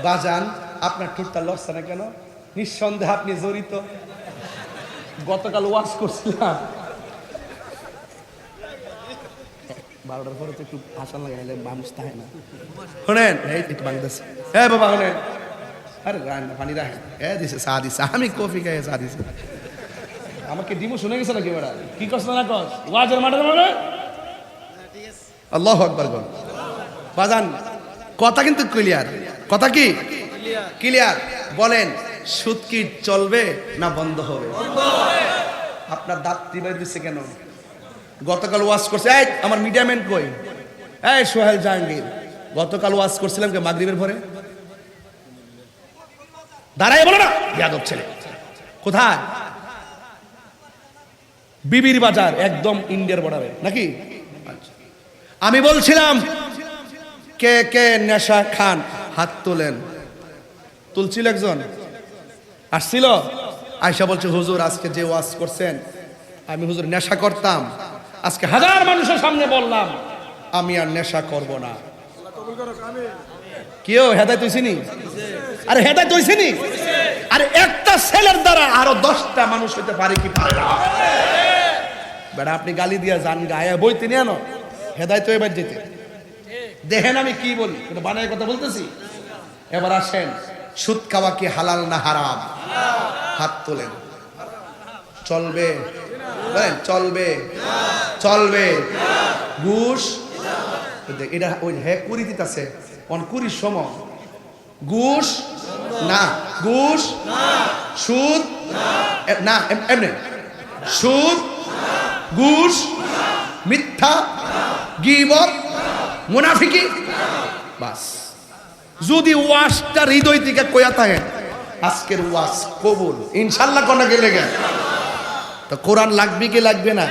বাজান আপনার ঠোঁটটা লড়ছে না কেন? নিঃসন্দেহে আপনি জড়িত। গতকাল ওয়াজ করছিলাম, 12টার পরে তো একটু ভাষণ লাগাইলে মানুষ থাকে না। শোনেন এই একটু বাংলাদেশ, হ্যাঁ বাবা শোনেন, আরে রান্না পানি রাখেন, হ্যাঁ দিছে চা দিছে, আমি কফি খাই চা দিছে। আমাকে ডিমো শুনে গেছে নাকি বেড়া? কি কস না কস ওয়াজের মাঠে মানে আল্লাহু আকবার বল। বাজান কথা কিন্তু ক্লিয়ার, কথা কি ক্লিয়ার? বলেন সুদ কি চলবে না বন্ধ হবে? আপনার দাঁত টিপাই দিচ্ছে কেন? গতকাল ওয়াজ করছে, এই আমার মিডিয়া ম্যান কই, এই সোহেল জাহাঙ্গীর, গতকাল ওয়াজ করছিলাম কে মাগরিবের পরে? দাঁড়াই বলো না বেয়াদব ছেলে। কোথায়? বিবির বাজার, একদম ইন্ডিয়ার বর্ডারে নাকি? আমি বলছিলাম কে কে নেশা খান হাত তোলেন। তুলছিল একজন, আসছিল, আয়সা বলছে হুজুর আজকে যে ওয়াজ করছেন আমি হুজুর নেশা করতাম, আজকে হাজার মানুষের সামনে বললাম আমি আর নেশা করব না। কেউ হেদায়েত হইছিনি? আরে হেদায়েত হইছিনি? আরে একটা ছেলের দ্বারা আরো 10টা মানুষ হইতে পারে কি পারে না? বেটা আপনি গালি দিয়া যান গায়ে বইতে নিয়ে আনো, হেদায়েত এবার যেতে দেখেন আমি কি বলি, বানায় কথা বলতেছি। এবার আসেন, সুদ খাওয়া কি হালাল না হারাম? হাত তোলেন। চলবে? বলেন চলবে? চলবে? ঘুষ এটা ওই হ্যাঁ কুড়ি দিতেছে অন কুড়ির সময়, ঘুষ না, ঘুষ সুদ না, এমনি সুদ ঘুষ মিথ্যা গীবত মুনাফিকি, বাস। যদি ওয়াজটা হৃদয় থেকে কইয়া থাকেন আজকের ওয়াজ কবুল ইনশাআল্লাহ, কোন গেলে গেল তো কোরআন লাগবে কি লাগবে না?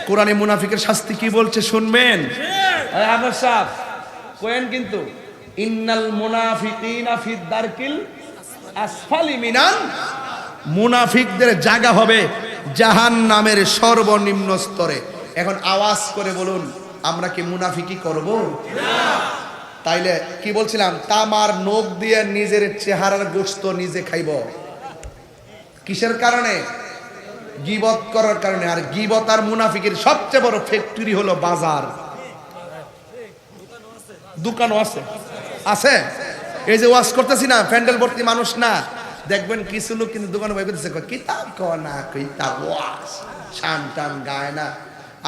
কোরআনে মুনাফিকের শাস্তি কি বলছে শুনবেন? আবার সাহেব কোয়েন কিন্তু ইন্নাল মুনাফিকিনা ফি দারকিল আসফালি মিনান, মুনাফিকদের জায়গা হবে জাহান্নামের সর্বনিম্ন স্তরে। এখন আওয়াজ করে বলুন, আমরা কি মুনাফিকি করব? তাইলে কি বলছিলাম, তামার নখ দিয়ে নিজের চেহারার গোশত নিজে খাইব। কিসের কারণে? গীবত করার কারণে। আর গীবত আর মুনাফিকের সবচেয়ে বড় ফ্যাক্টরি হলো বাজার। দোকানও আছে, আছে। এই যে ওয়াজ করতেছি না, প্যান্ডেল ভর্তি মানুষ না, দেখবেন কিছু লোক কিন্তু দোকানে বই করতেছে, কিতাব কনা কিতাব ওয়াজ, শান টান গায় না।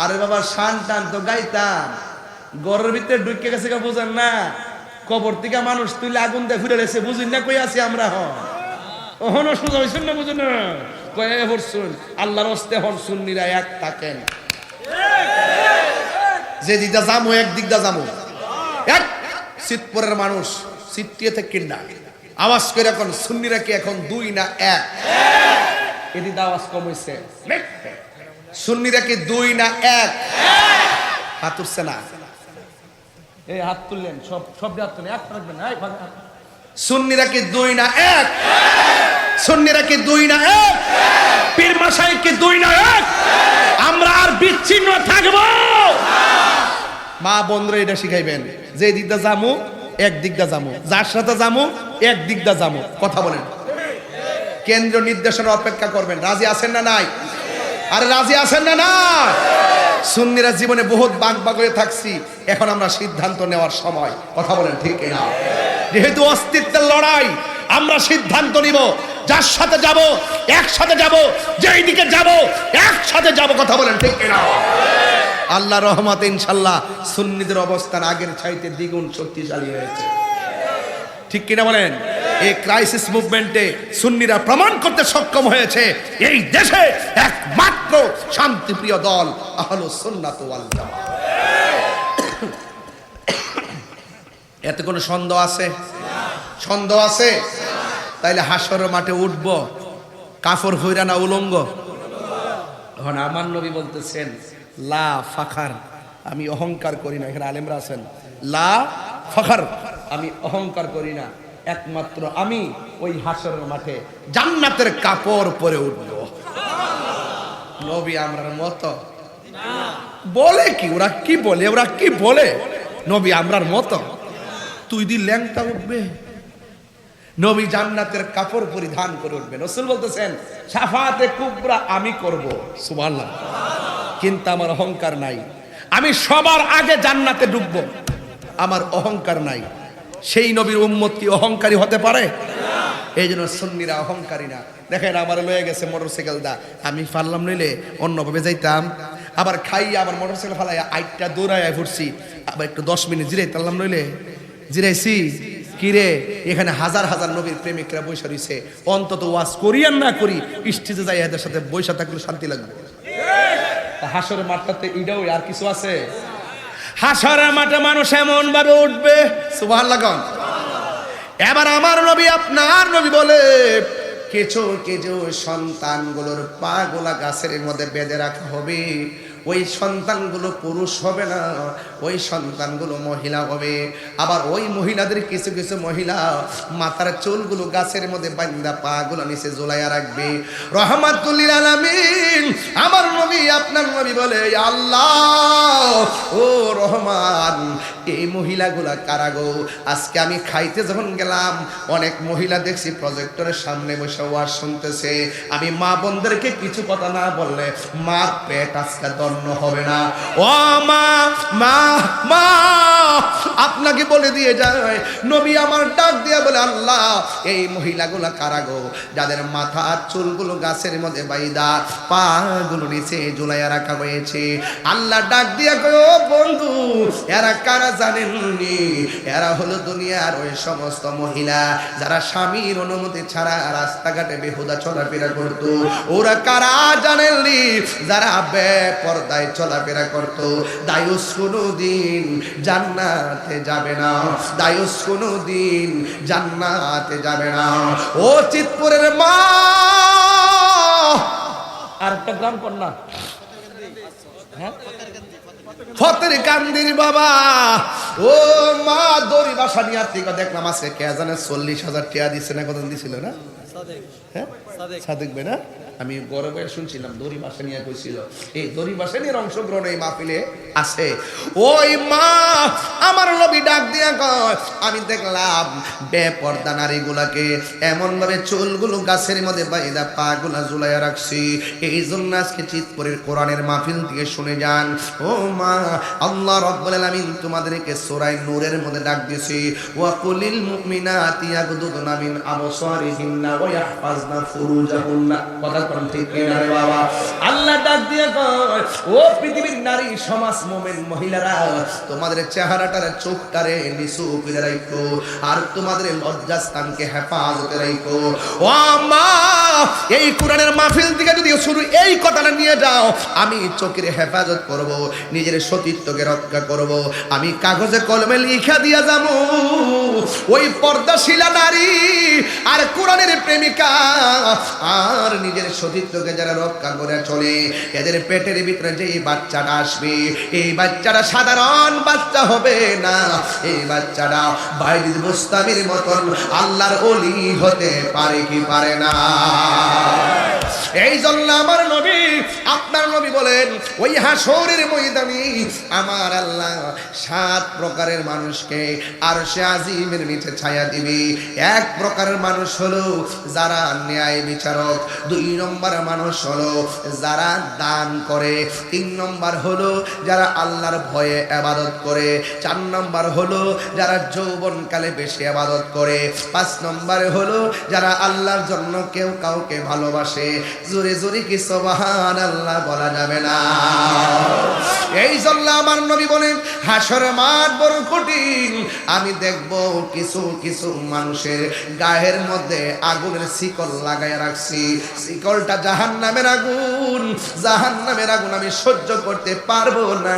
আরে বাবা, শান টান তো গাইতাম, ঘরের ভিতরে ঢুকে গেছে, বুঝেন না? কবর থেকে মানুষ তুইলে আগুন দিয়ে ঘুরে গেছে, বুঝিন না কই আছি আমরা? হন সোজা হয়েছেন না, বুঝুন না কয়ে হরছুন। আল্লাহর হস্তে হন সুন্নিরা এক থাকেন, যে দিকটা যাবো এক দিকটা যাবো এক। শীতপুরের মানুষ শীতিয়ে থেকে না আওয়াজ করে, এখন সুন্নিরা কি এখন দুই না এক? এদিকে আওয়াজ কম হয়েছে। সুন্নিরা কি দুই না এক? হাত উঠছে না, এই হাত তুললেন, সব সব হাত তুলেন, এক রাখবেন। সুন্নিরা কি দুই না এক? সুন্নিরা কি দুই না এক? পীর মাশায়েখ কি দুই না এক? আমরা আর বিচ্ছিন্ন থাকবো? মা বন্ধুরা এটা শিখাইবেন, যে দিকটা যামু এক দিকটা যামু, যার সাথে যামু এক দিকটা যামু। কথা বলেন, কেন্দ্রীয় নির্দেশনা অপেক্ষা করবেন। রাজি আছেন না নাই? আরে রাজি আছেন না নাই? সুন্নিরা জীবনে বহুত বাগবাগ হয়ে থাকছি, এখন আমরা সিদ্ধান্ত নেওয়ার সময়। কথা বলেন ঠিক না? যেহেতু অস্তিত্বের লড়াই, আমরা সিদ্ধান্ত নিব যার সাথে যাব একসাথে যাব, যেই দিকে যাব একসাথে যাব। কথা বলেন ঠিক না? আল্লাহ রহমতে ইনশাল্লাহ সুন্নিদের অবস্থান আগের চাইতে দ্বিগুণ শক্তিশালী হয়েছে। ঠিক কিনা বলেন? এই ক্রাইসিস মুভমেন্টে সুন্নিরা প্রমাণ করতে সক্ষম হয়েছে এই দেশে একমাত্র শান্তিপ্রিয় দল আহলুস সুন্নাত ওয়াল জামাত। এতে কোনো সন্দেহ আছে? সন্দেহ আছে? তাইলে হাসরের মাঠে উঠব কাফর হইরা না উলঙ্গ? এখন আমার নবী বলতেছেন, লা ফাখার, আমি অহংকার করি না। এখানে আলেমরা আছেন, লা ফাখার, আমি অহংকার করি না, একমাত্র আমি ওই হাসরের মাঠে জান্নাতের কাপড় পরে উঠব। নবী আমরার মতো বলে কি? ওরা কি বলে? ওরা কি বলে? নবী আমরার মতো তুই দি ল্যাংটা উঠবে, নবী জান্নাতের কাপড় পরিধান করে উঠবেন। রাসূল বলতেছেন, শাফাআতে কুবরা আমি করব, সুবহানাল্লাহ, কিন্তু আমার অহংকার নাই, আমি সবার আগে জান্নাতে ঢুকবো, আমার অহংকার নাই। সেই নবীর উম্মত কি অহংকারী হতে পারে? এই জন্য সুন্নিরা অহংকারী না। দেখেন, আমার লয়ে গেছে মোটরসাইকেল দা, আমি পারলাম নইলে অন্যভাবে যাইতাম, আবার খাই আবার মোটরসাইকেল ফালাই আইটা দৌড়ায় ফুটছি, আবার একটু 10 মিনিট জিরাই তারলাম নইলে জিরাইছি কিরে। এখানে হাজার হাজার নবীর প্রেমিকরা বৈশা রইছে, অন্তত ওয়াজ করি আর না করি স্টেজে যাই এদের সাথে বৈশা থাকলে শান্তি লাগবে। হাসরের মাঠটাতে ইডাও আর কিছু আছে? হাসরের মাঠে মানুষ এমন ভাবে উঠবে, সুবহানাল্লাহ। এবার আমার নবী আপনার নবী বলে, কিছু কিছু সন্তানগুলোর পা গোলা গাছের মধ্যে বেঁধে রাখা হবে, ওই সন্তানগুলো পুরুষ হবে না, ওই সন্তানগুলো মহিলা হবে। আবার ওই মহিলাদের কিছু কিছু মহিলা মাথার চুলগুলো গাছের মধ্যে বাঁধা পা গুলো নিচে ঝুলাইয়া রাখবে। রহমাতুল লিল আলামিন আমার নবী আপনার নবী বলে, আল্লাহ ও রহমান, এই মহিলাগুলা কারা গো? আজকে আমি খাইতে যখন গেলাম, অনেক মহিলা দেখছি প্রজেক্টরের সামনে বসে ওয়াজ শুনতেছে। আমি মা বোনদেরকে কিছু কথা না বললে মার পেট আজকে দন্ন হবে না। ও মা, মা, মা, আপনাকে বলে দিয়ে যায়। নবী আমার ডাক দিয়া বলে, আল্লাহ এই মহিলাগুলা কারা গো, যাদের মাথার চুলগুলো গাছের মধ্যে বাইদা পা গুলো নিচে ঝুলাইয়া রাখা হয়েছে। আল্লাহ ডাক দিয়া কয়, ও বন্ধু, এরা কারা জানেননি? এরা হলো দুনিয়ার ওই সমস্ত মহিলা যারা স্বামীর অনুমতি ছাড়া রাস্তাঘাটে বেহুদা চলাফেরা করতো। ওরা কারা জানেননি? যারা বেপরদায় চলাফেরা করতো। দায়ুস কোনোদিন জান্নাতে যাবে না, দায়ুস কোনোদিন জান্নাতে যাবে না। ও চিতপুরের মা, আর একটা গ্রাম কন্যা, হ্যাঁ, ফতের কান্দির বাবা, ও মা দড়ি বাসা নিয়ে আর দেখলাম আজকে কে জানে 40,000 টাকা দিচ্ছে না, কত দিছিল না? হ্যাঁ সাদেক ভাই না, আমি গর্বে শুনছিলাম দড়ি বাসা নিয়ে কইছিল। এই দড়ি বাসা নিয়ে অংশগ্রহণ এই মাহফিলে আছে। ওই মা আমার নবী ডাক দিয়া কয়, আমি দেখলাম বেপরদা নারীগুলাকে এমন ভাবে চুলগুলো গাছের মধ্যে বাইদা পা গুলা ঝুলাইয়া রাখছি। এই জন্য আজকে চিতপুরের কোরআনের মাহফিল থেকে শুনে যান। ও মা, আল্লাহ রাব্বুল আলামিন তোমাদেরকে সূরা নূরের মধ্যে ডাক দিয়েছে, ওয়া কুলিল মুমিনাতি ইয়াগদুদনা মিন আবসারিহিন্না ওয়া ইয়াহফাজনা ফুরুজাহুন্না। কথা কোন ঠিক কিনা রে বাবা? আল্লাহ ডাক দিয়ে কয়, ও পৃথিবীর নারী সমাজ মুমিন মহিলারা, তোমাদের চেহারাটারে চোখটারে নিচু করে রাখো, আর তোমাদের লজ্জাস্থানকে হেফাজতে রাখো। ও মা, এই কোরআনের মাহফিল থেকে যদি শুরু এই কথাটা নিয়ে যাও, আমি চোখের হেফাজত করব, নিজের সতীত্বকে রক্ষা করব, আমি কাগজে কলমে লিখা দিয়া যাব। ওই পর্দাশীলা নারী আর কোরআনের প্রেমিকা আর নিজের সতীত্বকে যারা রক্ষা করে চলে, এদের পেটের ভিতরে যে বাচ্চাটা আসবে, এই বাচ্চাটা সাধারণ বাচ্চা হবে না, এই বাচ্চাটা বাইজিদ বুস্তামির মতন আল্লাহর ওলি হতে পারে কি পারে না? এই জন্য আমার নবী, আপনার নবী বলেন, ওই হাসরের ময়দানে আমার আল্লাহ 7 প্রকারের মানুষকে আরশে আজিমের নিচে ছায়া দিবে। 1 প্রকারের মানুষ হলো যারা ন্যায় বিচারক, 2 নম্বর মানুষ হলো যারা দান করে, 3 নম্বর হলো যারা আল্লাহর ভয়ে ইবাদত করে, 4 নম্বর হলো যারা যৌবনকালে বেশি ইবাদত করে, 5 নম্বর হলো যারা আল্লাহর জন্য কেউ কাউকে ভালোবাসে। জোরে জোরে কি সুবহানাল্লাহ বলা যাবে না? এই জন্য আমার নবী বলেন, হাসর মাঠ বড় কঠিন। আমি দেখব কিছু কিছু মানুষের গায়ের মধ্যে আগুনের শিকল লাগায় রাখছি, শিকলটা জাহান্নামের আগুন, জাহান্নামের আগুন আমি সহ্য করতে পারবো না।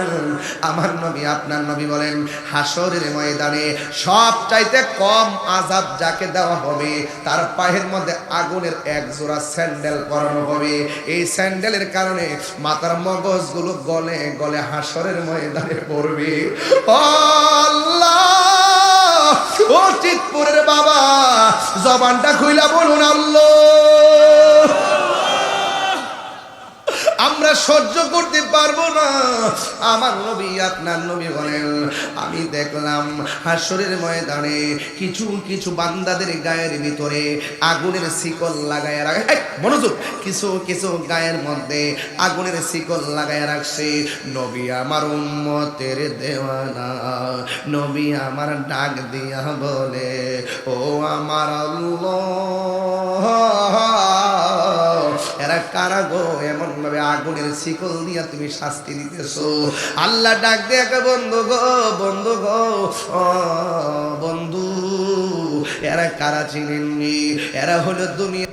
আমার নবী, আপনার নবী বলেন, হাসরের ময়দানে সব চাইতে কম আযাব যাকে দেওয়া হবে, তার পায়ের মধ্যে আগুনের 1 জোড়া স্যান্ডেল পরানো হবে। এই স্যান্ডেলের কারণে মাথার মগজগুলো গলে গলে হাসরের ময়দানে পড়বে। আল্লাহ, ও চিতপুরের বাবা, জবানটা খুইলা বলুন আল্লাহ। আমরা সহ্য করতে পারবো না। আমার নবী, আপনার নবী বলেন, আমি দেখলাম হাসরের ময়দানে কিছু কিছু বান্দাদের গায়ের ভিতরে আগুনের শিকল লাগায় রাখে। মনোযোগ, কিছু কিছু গায়ের মধ্যে আগুনের শিকল লাগায় রাখছে। নবী আমার উম্মতের দেওয়ানা, নবী আমার ডাক দিয়া বলে, ও আমার আল্লাহ, এরা কারা গো, এমন ভাবে আগুনের শিকল দিয়া তুমি শাস্তি দিতেছো? আল্লাহ ডাক দিয়ে, বন্ধু গো, বন্ধু গো, ও বন্ধু, এরা কারা চিনেননি? এরা হলো দুনিয়া